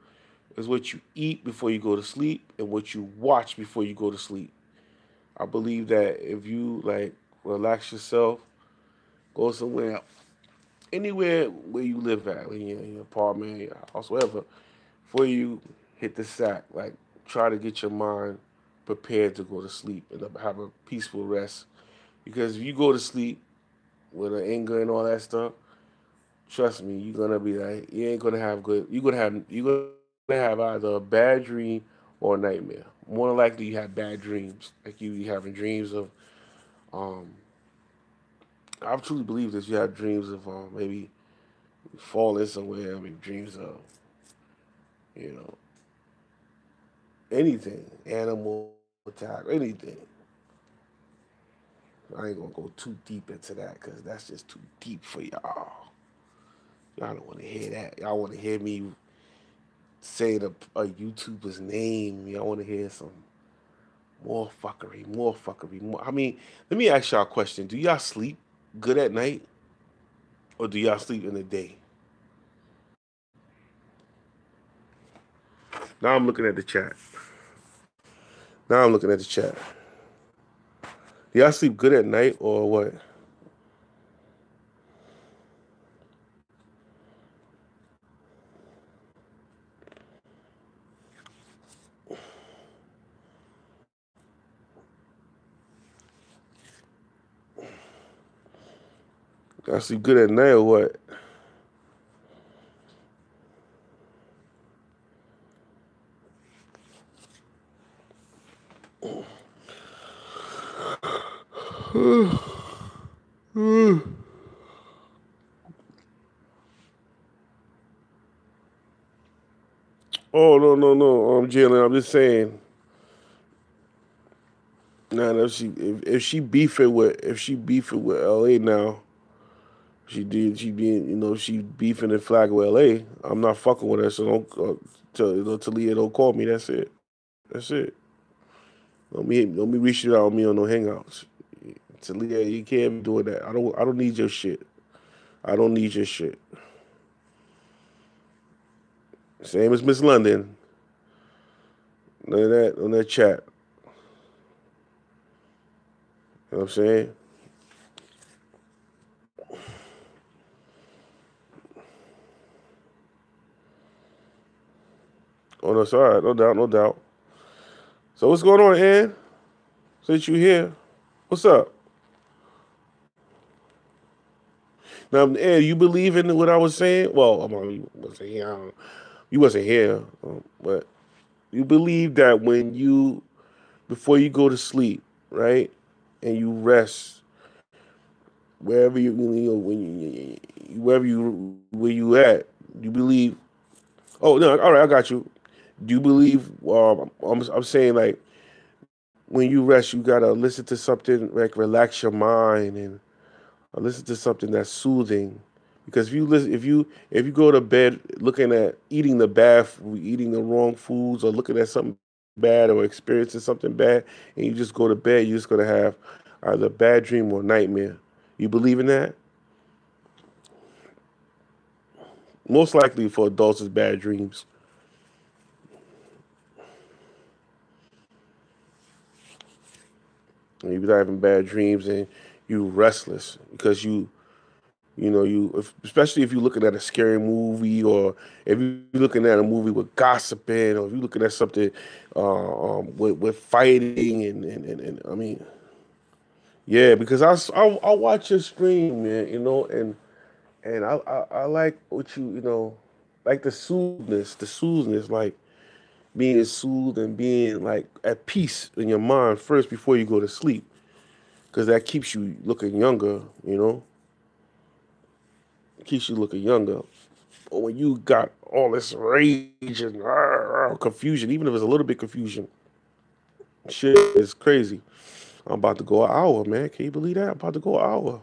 is what you eat before you go to sleep and what you watch before you go to sleep. I believe that if you like relax yourself, go somewhere, anywhere where you live at, in your apartment, your house, whatever, before you hit the sack, like try to get your mind prepared to go to sleep and have a peaceful rest. Because if you go to sleep with the anger and all that stuff, trust me, you're gonna be like, you ain't gonna have good. You're gonna have either a bad dream or a nightmare. More than likely, you have bad dreams. Like you having dreams of. Um, I truly believe that you have dreams of maybe falling somewhere. I mean, dreams of you know anything, animal attack, anything. I ain't gonna go too deep into that because that's just too deep for y'all. Y'all don't want to hear that. Y'all want to hear me say a YouTuber's name. Y'all want to hear some more fuckery, more fuckery, more. I mean, let me ask y'all a question. Do y'all sleep good at night or do y'all sleep in the day? Now I'm looking at the chat. Now I'm looking at the chat. Do y'all sleep good at night or what? Y'all sleep good at night or what? Oh no, Jalen. I'm just saying. Now if she beefing with LA now, she beefing and flag with LA. I'm not fucking with her, so Talia don't call me. That's it. That's it. Don't be reaching out on me on no hangouts. Talia, you can't be doing that. I don't need your shit. I don't need your shit. Same as Miss London. None of that on that chat. You know what I'm saying? Oh no, sorry, no doubt, no doubt. So what's going on, Ann? Since you here, what's up? Now, Ann, you believe in what I was saying? Well, you wasn't here. You wasn't here, but you believe that when you before you go to sleep, right, and you rest wherever you know when wherever you where you at, you believe. Oh no, all right, I got you. Do you believe? I'm saying like when you rest, you gotta listen to something like relax your mind and listen to something that's soothing. Because if you go to bed looking at eating the eating the wrong foods, or looking at something bad, or experiencing something bad, and you just go to bed, you're just gonna have either a bad dream or nightmare. You believe in that? Most likely for adults, it's bad dreams. And you be having bad dreams and you restless because you know, especially if you're looking at a scary movie, or if you're looking at a movie with gossiping, or if you're looking at something with fighting and I mean, yeah, because I watch your stream, man, you know, and I like what you know, like the soothness, like being soothed and being like at peace in your mind first before you go to sleep, because that keeps you looking younger, you know, keeps you looking younger. But when you got all this rage and confusion, even if it's a little bit confusion, shit is crazy. I'm about to go an hour, man. Can you believe that? I'm about to go an hour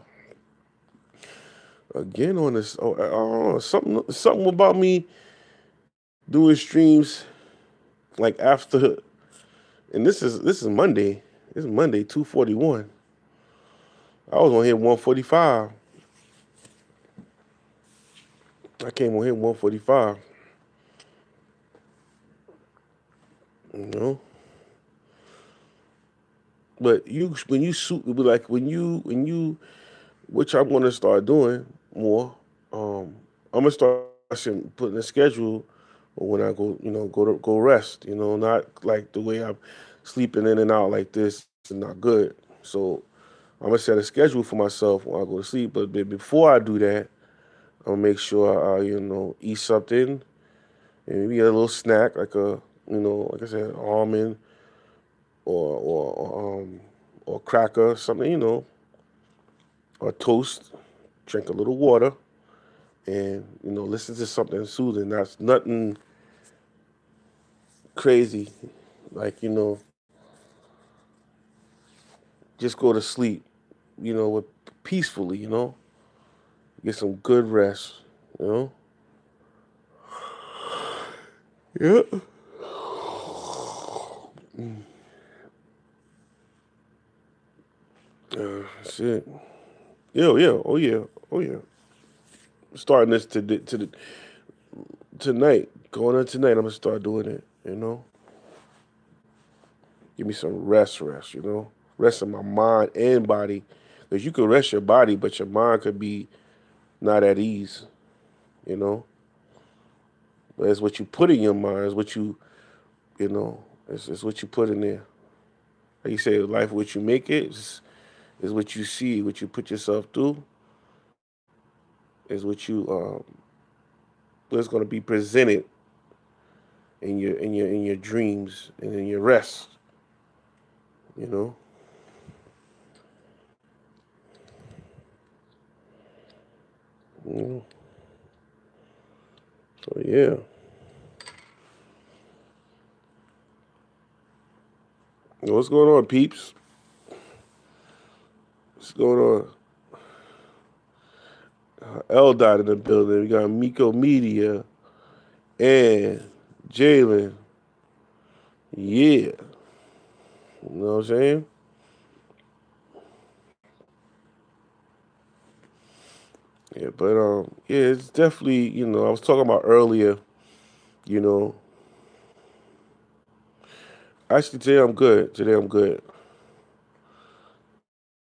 again on this. Something about me doing streams like after, and this is Monday. This is Monday, 2:41. I was on here 1:45. I came on here 1:45. You know, but when you like when you which I'm gonna start doing more. I'm gonna start putting a schedule when I go, go rest. You know, not like the way I'm sleeping in and out like this is not good. So I'm gonna set a schedule for myself when I go to sleep. But before I do that, I'm gonna make sure I, eat something and maybe a little snack like like I said, almond or cracker, something, or toast. Drink a little water and listen to something soothing. That's nothing crazy. Like just go to sleep. With peacefully. Get some good rest. You know. Yeah. That's it. Yeah, yeah, oh yeah, oh yeah. Starting this tonight, going on tonight. I'm gonna start doing it. Give me some rest. Rest in my mind and body, because you could rest your body, but your mind could be not at ease. You know, but it's what you put in your mind. It's what it's what you put in there. Like you say, life what you make it is what you see, what you put yourself through is what's going to be presented in your dreams and in your rest. You know. Mm. So yeah. What's going on, peeps? What's going on? L dot in the building. We got Miko Media and Jalen. Yeah. You know what I'm saying? Yeah, but yeah, it's definitely, I was talking about earlier, You know, actually today I'm good. Today I'm good.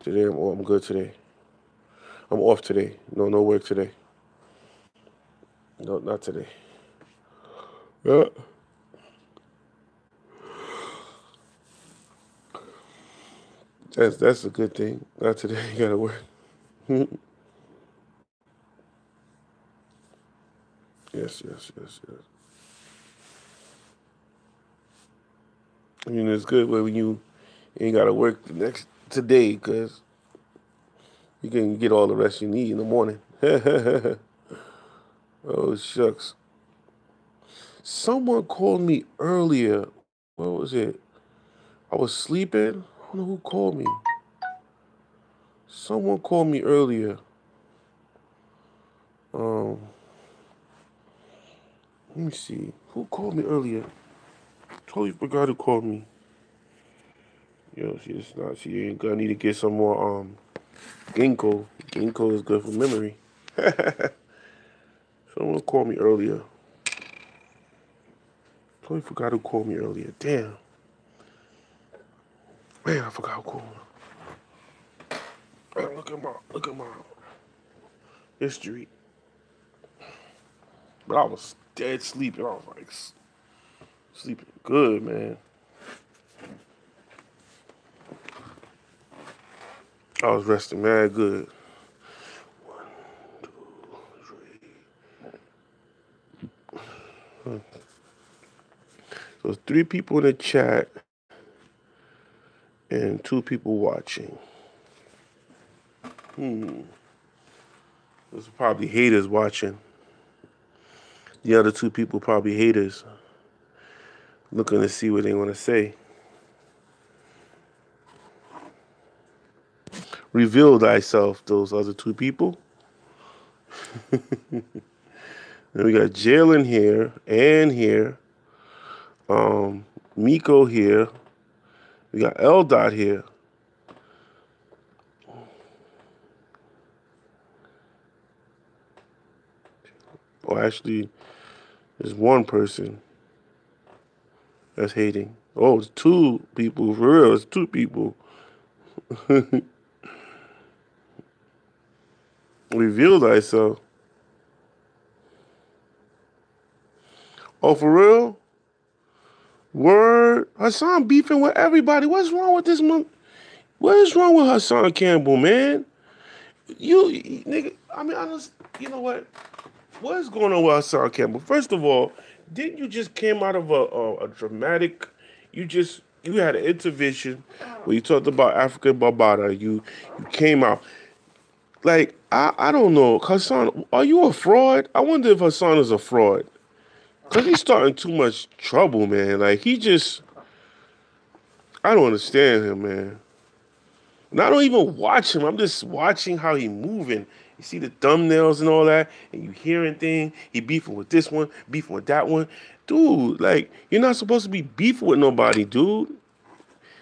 Today I'm good today. I'm off today. No work today. No, not today. Yeah. That's a good thing. Not today. You gotta work. Yes. I mean, it's good when you ain't gotta work the next today because you can get all the rest you need in the morning. Oh shucks. Someone called me earlier. What was it? I was sleeping. I don't know who called me. Someone called me earlier. Um, Let me see. Who called me earlier? Totally forgot who called me. Yo, she's not. She ain't gonna need to get some more ginkgo. Ginkgo is good for memory. Someone called me earlier. Totally forgot who called me earlier. Damn. Man, I forgot who called me. Man, look at my history. But I was dead sleeping. I was like sleeping good, man. I was resting mad good. One, two, three. So there's 3 people in the chat and 2 people watching. There's probably haters watching. The other 2 people probably haters looking to see what they want to say. Reveal thyself, those other 2 people. Then we got Jalen here, Ann here, Miko here. We got L Dot here. Oh, actually, there's 1 person that's hating. Oh, it's 2 people, for real. It's 2 people. Reveal thyself. Oh, for real? Word. Hassan beefing with everybody. What's wrong with this month? What is wrong with Hassan Campbell, man? You, nigga, I mean, you know what? What is going on with Hassan Campbell? First of all, didn't you just came out of a dramatic, you had an intervention where you talked about African Barbada. You came out. Like, I don't know. Hassan, are you a fraud? I wonder if Hassan is a fraud. Because he's starting too much trouble, man. Like, I don't understand him, man. And I don't even watch him. I'm just watching how he moving. You see the thumbnails and all that, and you hearing things. He beefing with this one, beefing with that one. Dude, like, you're not supposed to be beefing with nobody, dude.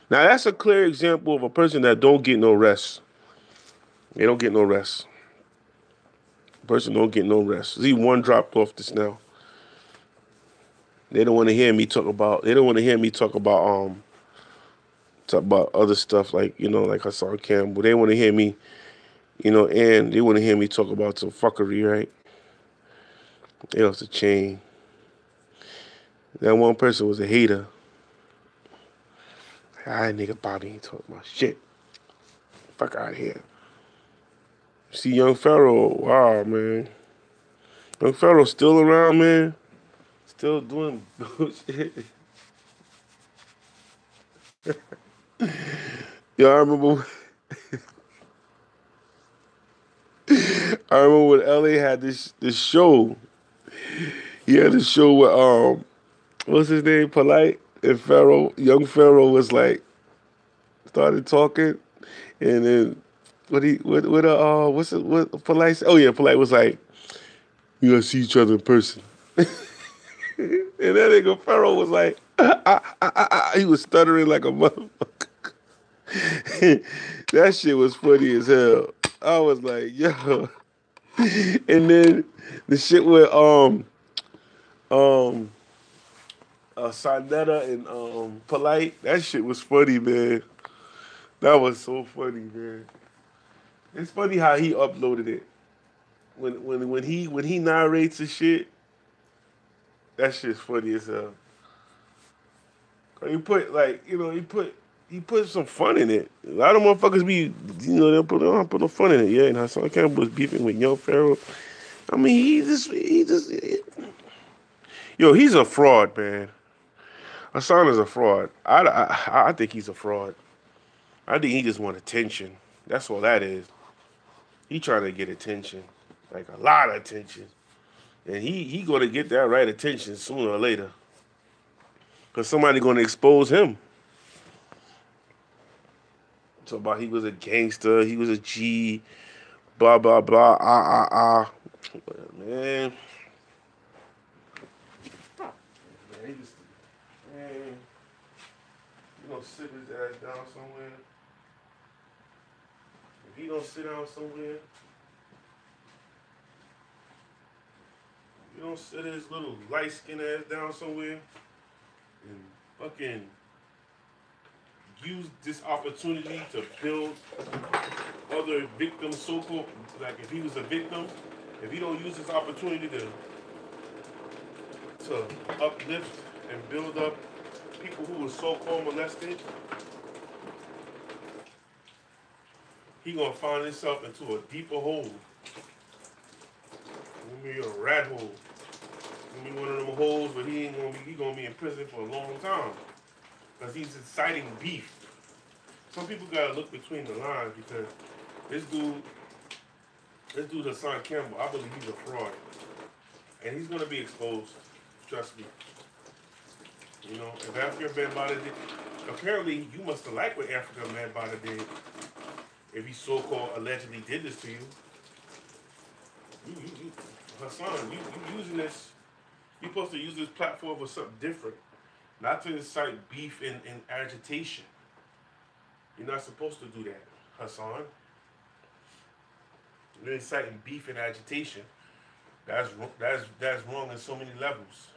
Now, that's a clear example of a person that don't get no rest. They don't get no rest. Person don't get no rest. See, 1 dropped off this now. They don't want to hear me talk about. They don't want to hear me talk about other stuff like like Hassan Campbell. They want to hear me, and they want to hear me talk about some fuckery, right? They off the chain. That 1 person was a hater. Nigga Bobby ain't talking about shit. Fuck out of here. See Young Pharaoh. Wow, man. Young Pharaoh still around, man. Still doing bullshit. Yeah, I remember when LA had this show. He had this show with what's his name? Polite and Pharaoh. Young Pharaoh was like started talking, and then what Polite said? Oh yeah, Polite was like, "We gotta see each other in person." And that nigga Pharaoh was like, he was stuttering like a motherfucker. That shit was funny as hell. I was like, yo. And then the shit with Sonetta and Polite. That shit was funny, man. That was so funny, man. It's funny how he uploaded it. When he narrates the shit, that shit's funny as hell. He put like he put some fun in it. A lot of motherfuckers be they'll put no fun in it. Yeah, and Hassan Campbell was beefing with Young Pharaoh. I mean yo, he's a fraud, man. Hassan is a fraud. I think he's a fraud. I think he just want attention. That's all that is. He trying to get attention, like a lot of attention, and he gonna get that right attention sooner or later, cause somebody gonna expose him. So about he was a gangster, he was a G, blah blah blah, man. Man, he just man, you gonna sit his ass down somewhere. If he don't sit down somewhere, you don't sit his little light skinned ass down somewhere and fucking use this opportunity to build other victims, so-called, like if he was a victim, if he don't use this opportunity to uplift and build up people who were so-called molested, he gonna find himself into a deeper hole. Gonna be a rat hole. Gonna be one of them holes where he gonna be in prison for a long time. Because he's inciting beef. Some people gotta look between the lines because this dude Hassan Campbell, I believe he's a fraud. And he's gonna be exposed. Trust me. You know, if Afrika Bambaataa did, apparently you must have liked what Afrika Bambaataa did. If he so-called allegedly did this to you. Hassan, you using this, you're supposed to use this platform for something different. Not to incite beef and agitation. You're not supposed to do that, Hassan. You're inciting beef and agitation. That's wrong on so many levels.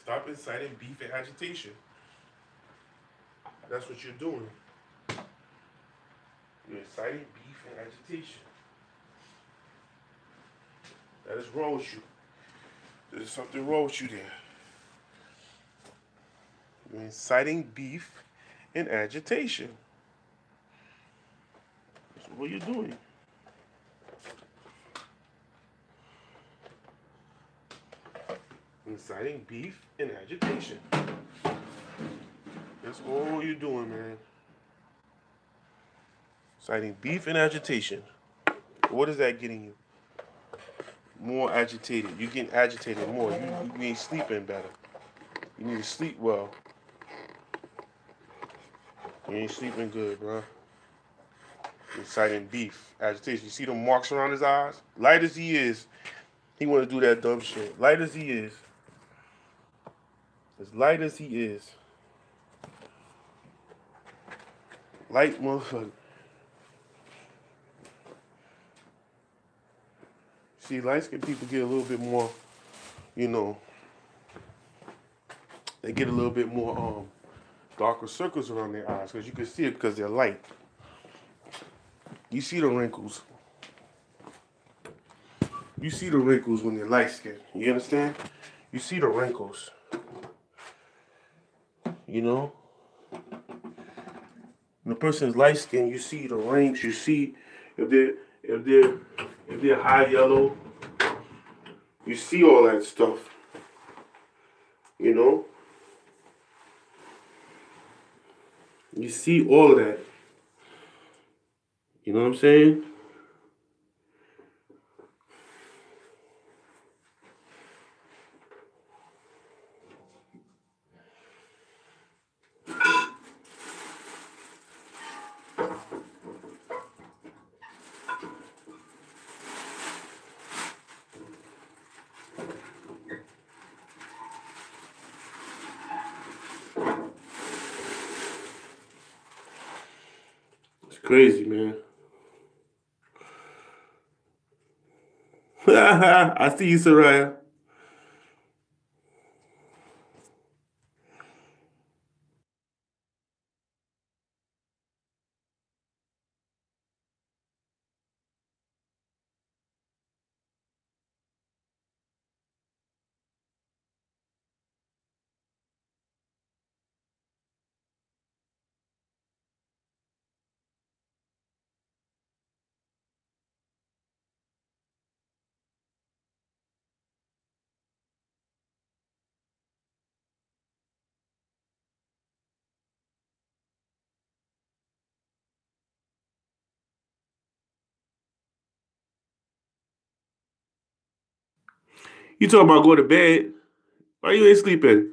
Stop inciting beef and agitation. That's what you're doing. You're inciting beef and agitation. That is wrong with you. There's something wrong with you there. You're inciting beef and agitation. That's what you're doing. Inciting beef and agitation. That's all you're doing, man. Inciting beef and agitation. What is that getting you? More agitated. You're getting agitated more. You need sleeping better. You need to sleep well. You ain't sleeping good, bro. Inciting beef, agitation. You see the marks around his eyes? Light as he is, he want to do that dumb shit. Light as he is. As light as he is. Light motherfucker. See, light-skinned people get a little bit more, they get a little bit more darker circles around their eyes because you can see it because they're light. You see the wrinkles. You see the wrinkles when they're light-skinned. You understand? You see the wrinkles. You know? When the person's light-skinned, you see the rings. You see if they're high yellow. You see all that stuff. You know? You see all of that. You know what I'm saying? Crazy, man. I see you, Soraya. You talking about go to bed? Why you ain't sleeping?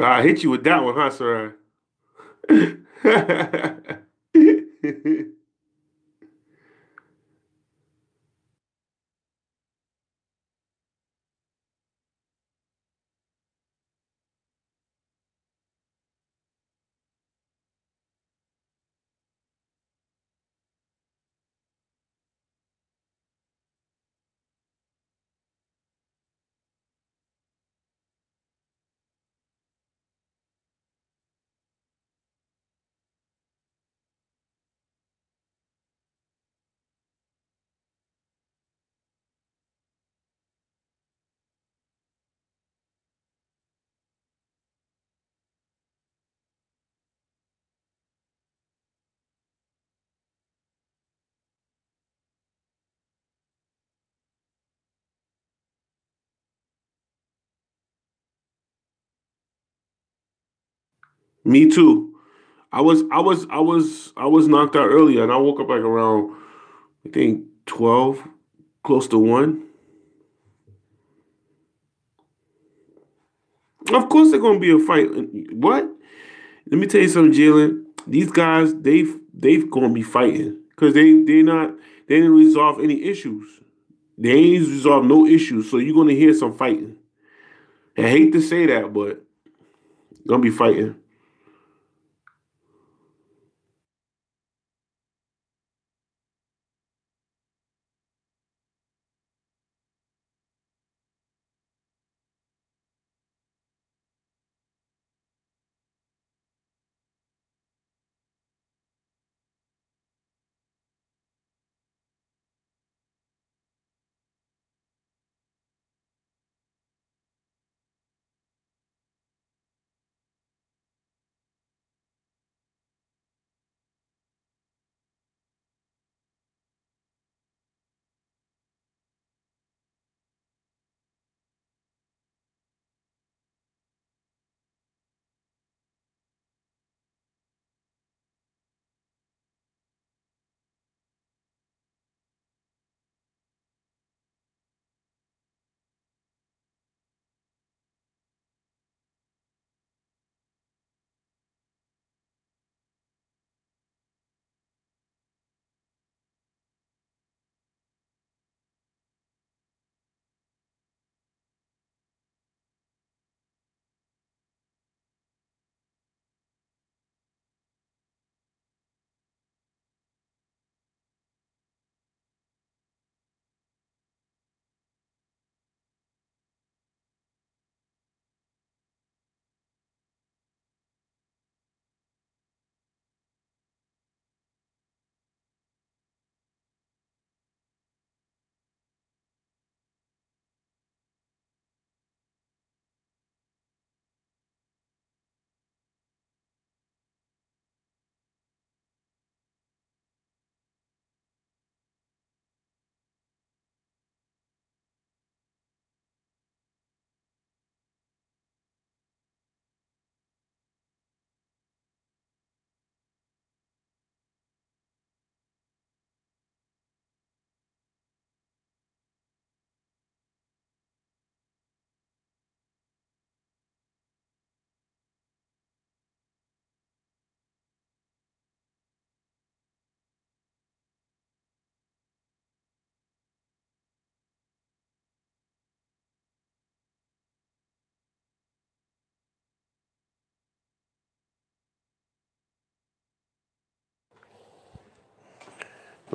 I hit you with that one, huh, sir? Me too. I was knocked out earlier, and I woke up like around I think 12, close to 1. Of course, they're gonna be a fight. What? Let me tell you something, Jalen. These guys, they've gonna be fighting because they didn't resolve any issues. They ain't resolved no issues, so you're gonna hear some fighting. I hate to say that, but gonna be fighting.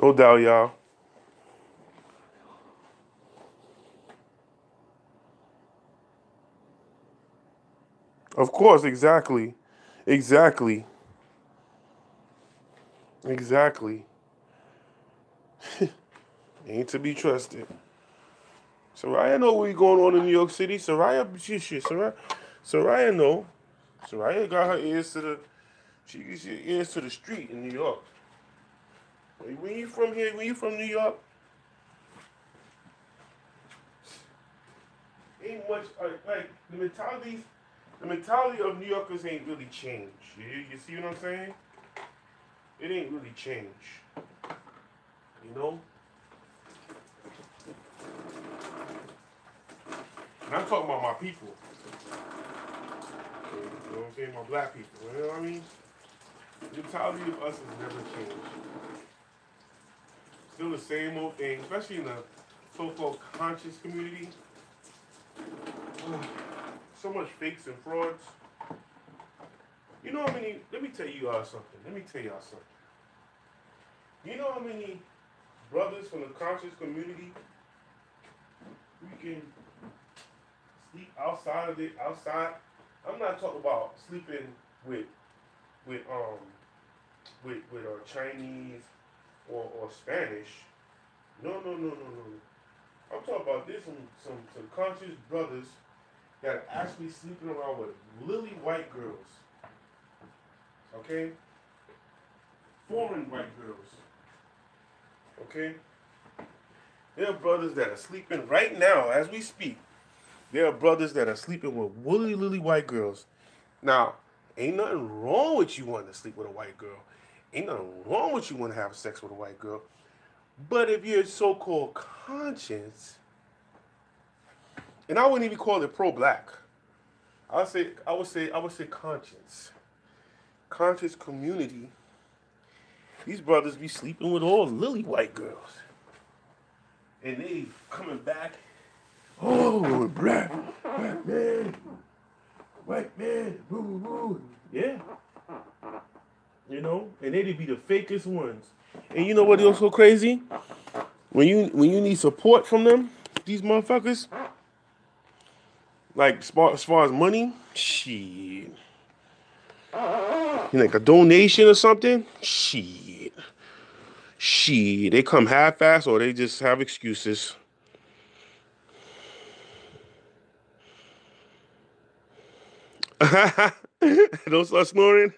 No doubt, y'all. Of course, exactly. Exactly. Exactly. Ain't to be trusted. Soraya know what's going on in New York City. Soraya know. Soraya got her ears to the she gets your ears to the street in New York. When you from here, when you from New York, ain't much like the mentality of New Yorkers ain't really changed. You see what I'm saying? It ain't really changed. You know? And I'm talking about my people. You know what I'm saying? My black people. You know what I mean? The mentality of us has never changed. Still the same old thing, especially in the so-called conscious community. So much fakes and frauds. You know how many? Let me tell you all something. You know how many brothers from the conscious community we can sleep outside of it? Outside. I'm not talking about sleeping with with Chinese or Spanish. No. I'm talking about this some conscious brothers that are actually sleeping around with lily white girls. Okay? Foreign white girls. Okay? There are brothers that are sleeping right now as we speak. There are brothers that are sleeping with woolly lily white girls. Now, ain't nothing wrong with you wanting to sleep with a white girl. Ain't nothing wrong with you wanting to have sex with a white girl. But if you're so-called conscious, and I wouldn't even call it pro-black. I would say conscience. Conscious community. These brothers be sleeping with all lily white girls. And they coming back. Oh, black man. White man. Boo boo boo. Yeah. You know? And they be the fakest ones. And you know what is so crazy? When you need support from them, these motherfuckers, like as far as money, shit. Like a donation or something, shit. They come half-assed or they just have excuses. Don't start snoring.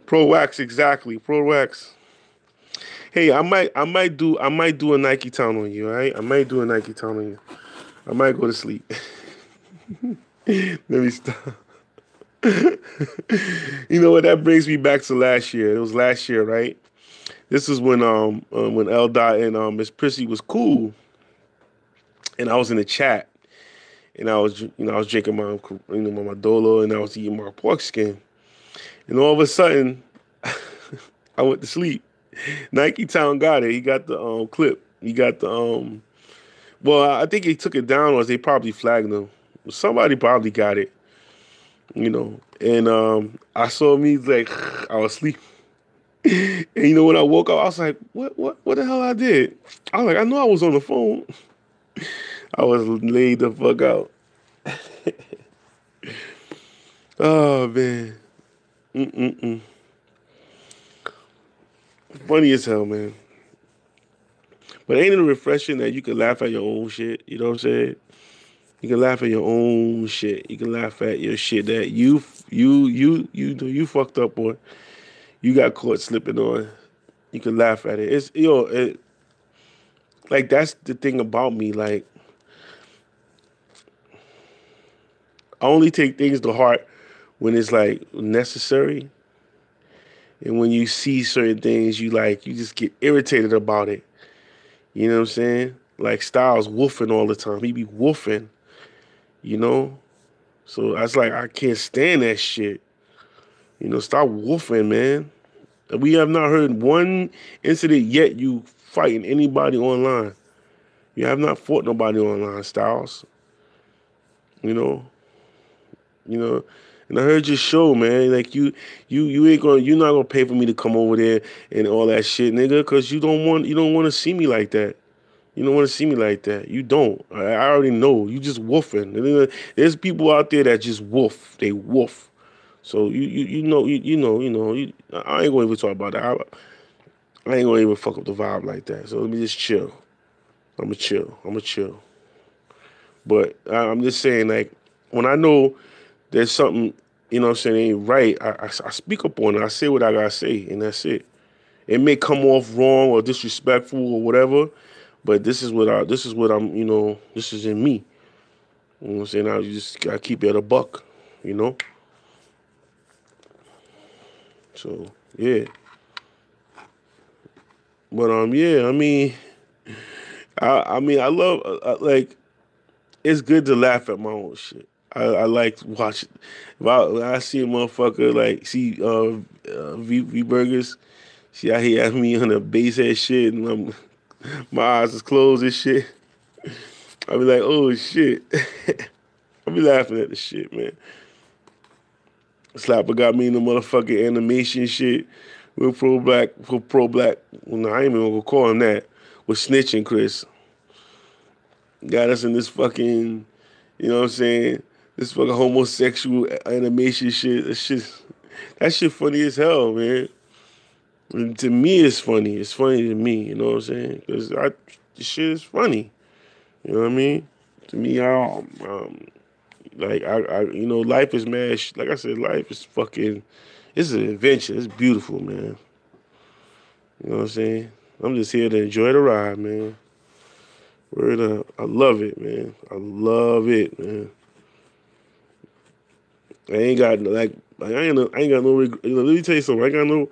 Pro wax, exactly. Pro wax. Hey, I might do a Nike Town on you, all right? I might do a Nike Town on you. I might go to sleep. Let me stop. You know what? That brings me back to last year. It was last year, right? This is when L Dot and Miss Prissy was cool, and I was in the chat, and I was drinking my Dolo, and I was eating my pork skin, and all of a sudden, I went to sleep. Nike Town got it. He got the clip. He got the Well, I think he took it down, or they probably flagged him. Somebody probably got it, you know. And I saw me like I was asleep, and when I woke up, I was like, what the hell I did? I was like, I know I was on the phone. I was laid the fuck out. Oh man, funny as hell, man. But ain't it refreshing that you can laugh at your own shit? You know what I'm saying? You can laugh at your own shit. You can laugh at your shit that you fucked up on. You got caught slipping on. You can laugh at it. It's like that's the thing about me. Like I only take things to heart when it's like necessary. And when you see certain things, you just get irritated about it. You know what I'm saying? Like Styles woofing all the time. He be woofing, you know? So I was like, I can't stand that shit. Stop woofing, man. We have not heard one incident yet you fighting anybody online. You have not fought nobody online, Styles. You know? And I heard your show, man. Like you're not gonna pay for me to come over there and all that shit, nigga, because you don't want to see me like that. You don't want to see me like that. You don't. I already know. You just woofing. And there's people out there that just woof. They woof. So I ain't gonna even talk about that. I ain't gonna even fuck up the vibe like that. So let me just chill. I'ma chill. I'ma chill. But I'm just saying, like, when I know there's something, what I'm saying, ain't right, I speak up on it. I say what I gotta say, and that's it. It may come off wrong or disrespectful or whatever, but this is what I'm, this is in me. You know what I'm saying? I just gotta keep it a buck, you know? So, yeah. But yeah, I love like it's good to laugh at my own shit. I like to watch it. When I see a motherfucker like see V Burgers, see how he has me on the base head shit, and my eyes is closed and shit. I be like, oh shit. I be laughing at the shit, man. Slapper got me in the motherfucking animation shit with pro black. Well, no, I ain't even gonna call him that. With snitching Chris. Got us in this fucking, you know what I'm saying? This fucking homosexual animation shit. That shit funny as hell, man. And to me, it's funny. It's funny to me, you know what I'm saying? Because this shit is funny. You know what I mean? To me, life is mad. Like I said, life is fucking. It's an adventure. It's beautiful, man. You know what I'm saying? I'm just here to enjoy the ride, man. Word up. I love it, man. I love it, man. I ain't got I ain't got no regret. Let me tell you something. I'm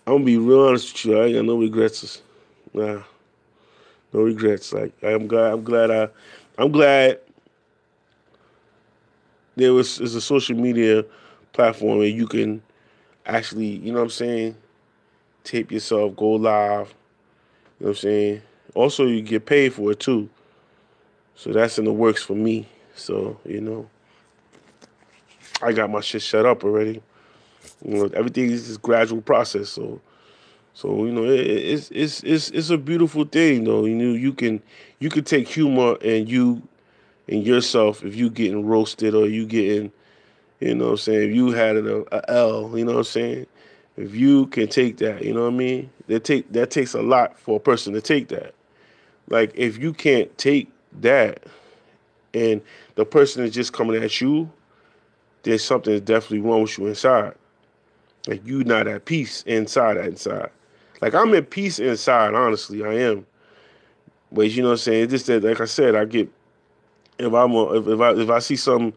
gonna be real honest with you. I ain't got no regrets. Nah, no regrets. Like I'm glad there's a social media platform where you can actually, you know what I'm saying, tape yourself, go live. You know what I'm saying? Also, you get paid for it too. So that's in the works for me. So, I got my shit set up already. Everything is this gradual process. So it's a beautiful thing though. You can take humor and yourself if you getting roasted or you getting, what I'm saying, if you had a L, you know what I'm saying? If you can take that, you know what I mean? That takes a lot for a person to take that. Like if you can't take that and the person is just coming at you, there's something that's definitely wrong with you inside. Like you not at peace inside. Like I'm at peace inside, honestly, I am. But you know what I'm saying? It's just that, like I said, I get if I see something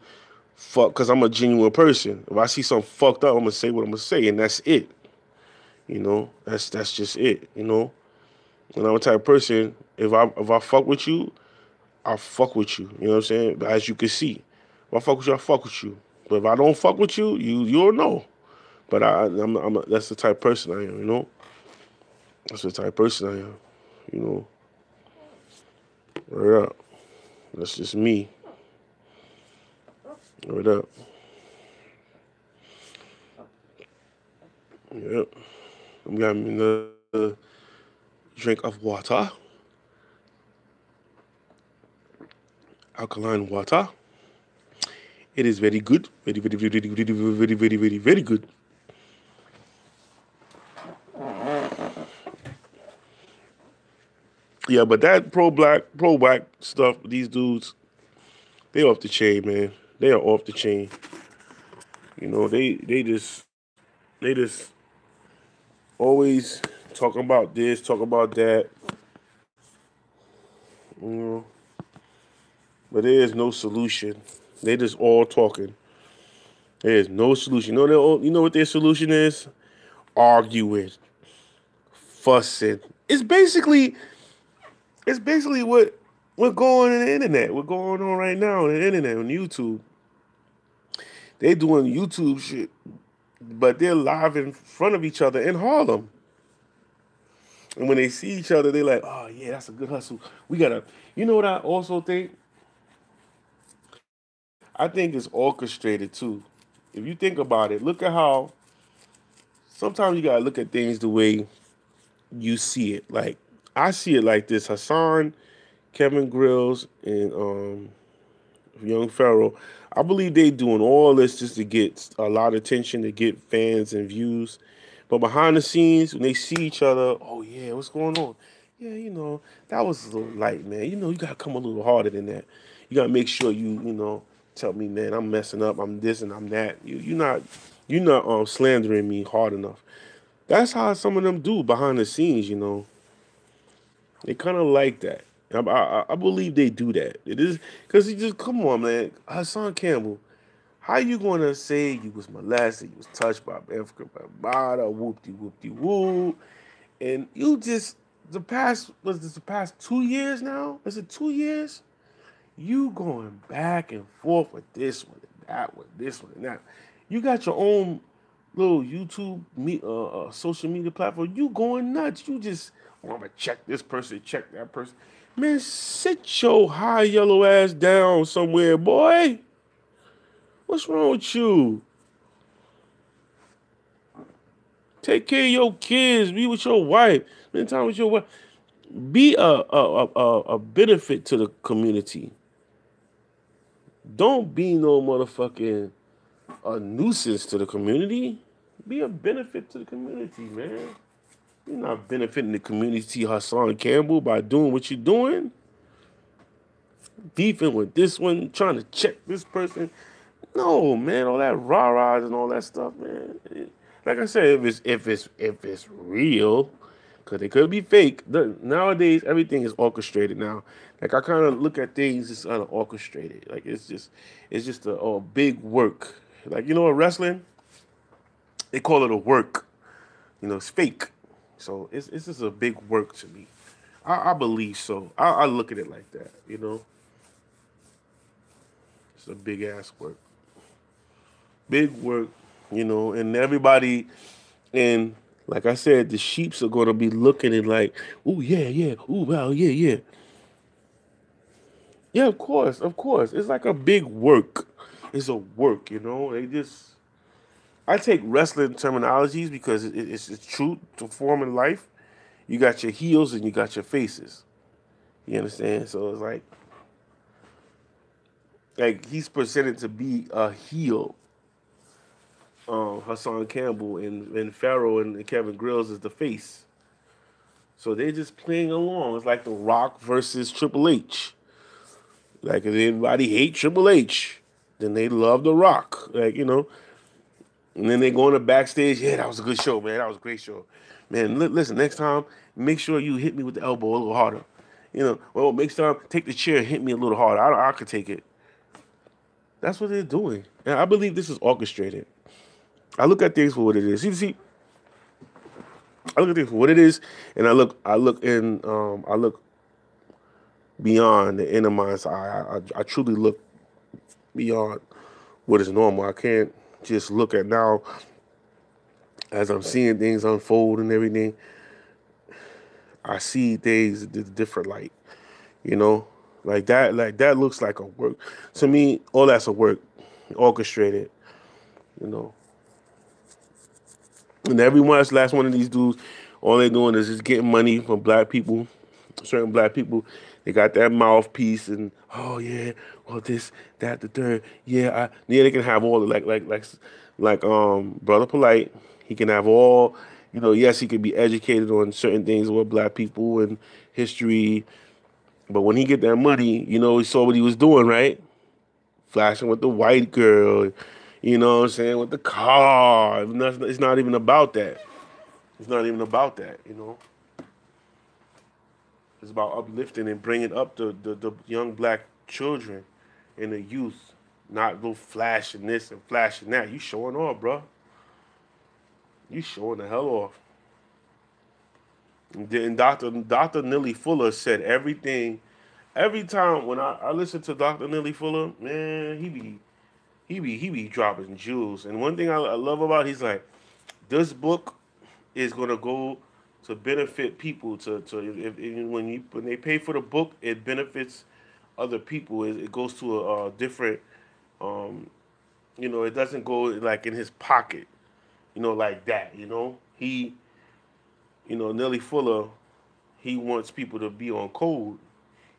fuck, because I'm a genuine person. If I see something fucked up, I'm gonna say what I'm gonna say, and that's it. That's just it. And I'm a type of person. If I fuck with you, I fuck with you. You know what I'm saying? As you can see, if I fuck with you, I fuck with you. But if I don't fuck with you, you'll know. But that's the type of person I am. That's the type of person I am. Word up. That's just me. Word up. Yep. I'm getting another drink of water. Alkaline water. It is very good. Very, very, very, very, very, very, very, very, very good. Yeah, but that pro black stuff, these dudes, they off the chain, man. They are off the chain. They just always talking about this, talk about that. You know, but there is no solution. They just all talking. There is no solution. You know what their solution is? Arguing, fussing. It's basically what going on the internet. What going on right now on the internet on YouTube. They doing YouTube shit, but they're live in front of each other in Harlem. And when they see each other, they're like, "Oh yeah, that's a good hustle. We gotta." You know what I also think? I think it's orchestrated too. if you think about it, look at how sometimes you gotta look at things the way you see it. Like I see it like this: Hassan, Kevin Grills, and Young Pharaoh. I believe they doing all this just to get a lot of attention, to get fans and views. But behind the scenes, when they see each other, oh yeah, what's going on? Yeah, that was a little light, man. You gotta come a little harder than that. You gotta make sure you tell me, man, I'm messing up, I'm this and I'm that. You're not slandering me hard enough. That's how some of them do behind the scenes. They kind of like that. I believe they do that. It is because he just come on, man. Hassan Campbell, how you gonna say you was molested, you was touched by Africa Bambaataa, whoop de woo, and you just the past 2 years now? Is it 2 years? You going back and forth with this one and that one, this one and that. You got your own little YouTube social media platform. You going nuts. You just want to check this person, check that person. Man, sit your high yellow ass down somewhere, boy. What's wrong with you? Take care of your kids. Be with your wife. Spend time with your wife. Be a benefit to the community. Don't be no motherfucking a nuisance to the community. Be a benefit to the community, man. You're not benefiting the community, Hassan Campbell, by doing what you're doing. Beefing with this one, trying to check this person. No, man, all that rah-rahs and all that stuff, man. Like I said, if it's real, because it could be fake. Nowadays, everything is orchestrated now. Like I kind of look at things as kind of orchestrated. Like it's just a big work. Like wrestling, they call it a work. It's fake. So it's just a big work to me. I believe so. I look at it like that. It's a big ass work. Big work. And everybody, and like I said, the sheeps are gonna be looking and like, oh yeah, yeah, oh wow, yeah, yeah. Yeah, of course, of course. It's like a big work. It's a work. They just I take wrestling terminologies because it's true to form in life. You got your heels and you got your faces. You understand? So it's like he's presented to be a heel. Hassan Campbell and Pharaoh and Kevin Grills is the face. So they're just playing along. It's like The Rock versus Triple H. Like if anybody hate Triple H, then they love The Rock. And then they go on the backstage. Yeah, that was a good show, man. That was a great show. Man, listen, next time, make sure you hit me with the elbow a little harder. Well, next time, take the chair and hit me a little harder. I could take it. That's what they're doing. And I believe this is orchestrated. I look at things for what it is. See, I look at things for what it is, and I look beyond the inner mind's eye. I truly look beyond what is normal. I can't just look at now as I'm seeing things unfold and everything. I see things in a different light, like that looks like a work to me. All that's a work, orchestrated, you know. And every last one of these dudes, all they're doing is just getting money from black people, certain black people. They got that mouthpiece and oh yeah, well this, that, the third, yeah, they can have all the Brother Polite. He can have all, yes, he can be educated on certain things with black people and history, but when he get that money, he saw what he was doing, right? Flashing with the white girl, what I'm saying, with the car. It's not even about that. It's not even about that. It's about uplifting and bringing up the young black children and the youth, not go flashing this and flashing that. You showing off, bro. You showing the hell off. And then Dr. Nelly Fuller said everything. Every time when I listen to Dr. Nelly Fuller, man, he be dropping jewels. And one thing I love about he's like, this book is gonna go to benefit people. When they pay for the book, it benefits other people. It goes to a different You know, it doesn't go like in his pocket. You know, like that. Nelly Fuller, he wants people to be on code.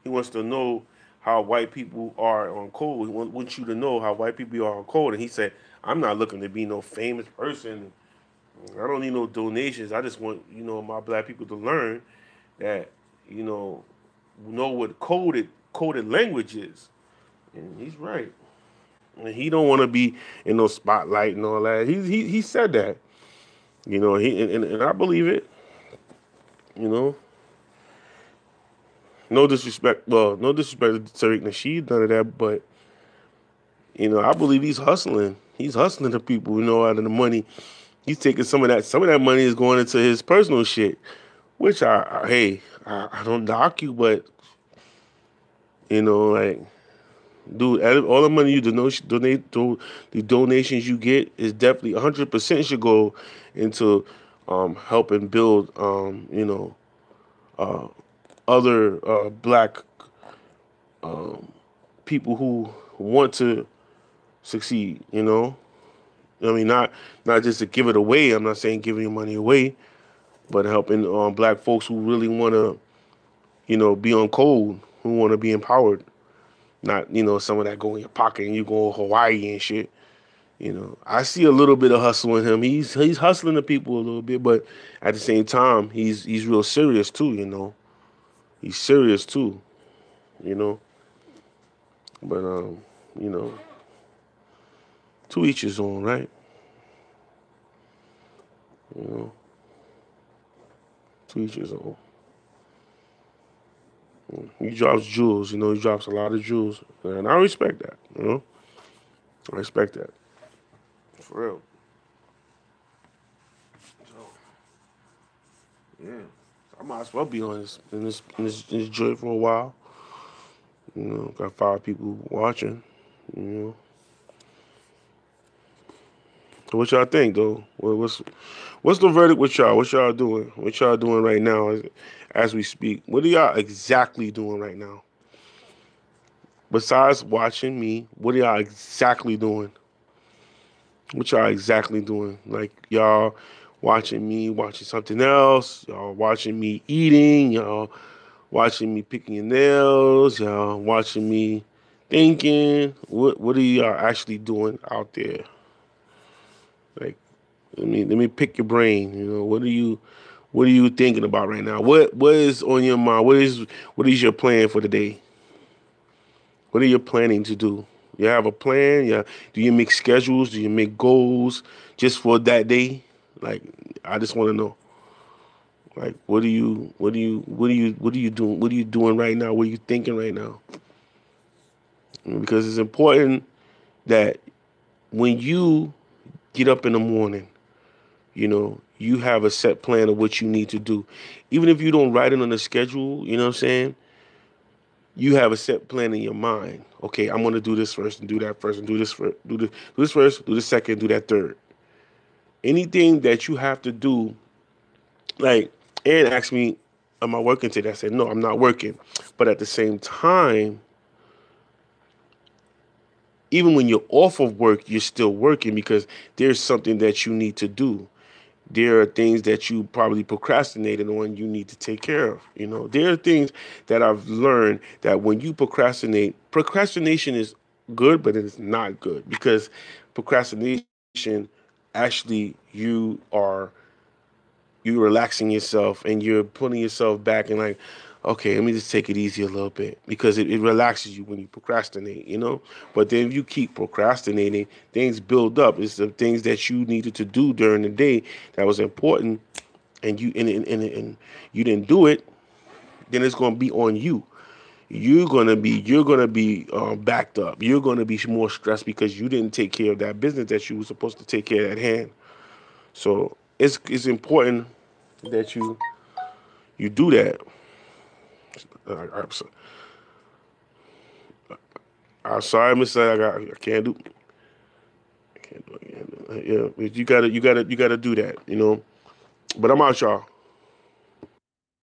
He wants to know how white people are on code. He wants you to know how white people are on code. And he said, I'm not looking to be no famous person. I don't need no donations. I just want, my black people to learn that, you know what coded language is. And he's right. And he don't want to be in no spotlight and all that. He said that. And I believe it. You know. No disrespect. Well, no disrespect to Tariq Nasheed, none of that. But I believe he's hustling. He's hustling to people. Out of the money. He's taking some of that. Some of that money is going into his personal shit, which I don't knock you, but like, dude, all the money you donate to the donations you get is definitely 100% should go into helping build other black people who want to succeed. I mean, not just to give it away. I'm not saying giving your money away, but helping black folks who really want to be on code, who want to be empowered. Not, some of that go in your pocket and you go to Hawaii and shit. I see a little bit of hustle in him. He's hustling the people a little bit, but at the same time, he's real serious too. He's serious too. But to each his own, right? To each his own. He drops jewels, he drops a lot of jewels. And I respect that, I respect that. For real. So, yeah. I might as well be on this joint for a while. Got 5 people watching, So what y'all think, though? What's the verdict with y'all? What y'all doing? What y'all doing right now as we speak? What are y'all exactly doing right now? Besides watching me, what are y'all exactly doing? What y'all exactly doing? Like, y'all watching me, watching something else? Y'all watching me eating? Y'all watching me picking your nails? Y'all watching me thinking? What are y'all actually doing out there? Like, let me pick your brain. What are you thinking about right now? What is on your mind? What is your plan for the day? What are you planning to do? You have a plan? Yeah. Do you make schedules? Do you make goals just for that day? Like, I just want to know. Like, what are you doing? What are you doing right now? What are you thinking right now? Because it's important that when you get up in the morning, you have a set plan of what you need to do. Even if you don't write it on the schedule, you know what I'm saying? You have a set plan in your mind. Okay, I'm going to do this first and do that first and do this first, do this first, do this second, do that third. Anything that you have to do, like, Aaron asked me, am I working today? I said, no, I'm not working. But at the same time, even when you're off of work, you're still working because there's something that you need to do. There are things that you probably procrastinated on you need to take care of. There are things that I've learned that when you procrastination is good, but it is not good because procrastination, actually, you're relaxing yourself and you're putting yourself back and like, okay, let me just take it easy a little bit because it relaxes you when you procrastinate, But then if you keep procrastinating, things build up. It's the things that you needed to do during the day that was important and you didn't do it, then it's going to be on you. You're gonna be backed up. You're gonna be more stressed because you didn't take care of that business that you were supposed to take care of at hand. So it's important that you do that. I'm sorry, Mister. I can't do. I can't do it. Yeah, but you gotta do that. But I'm out, y'all.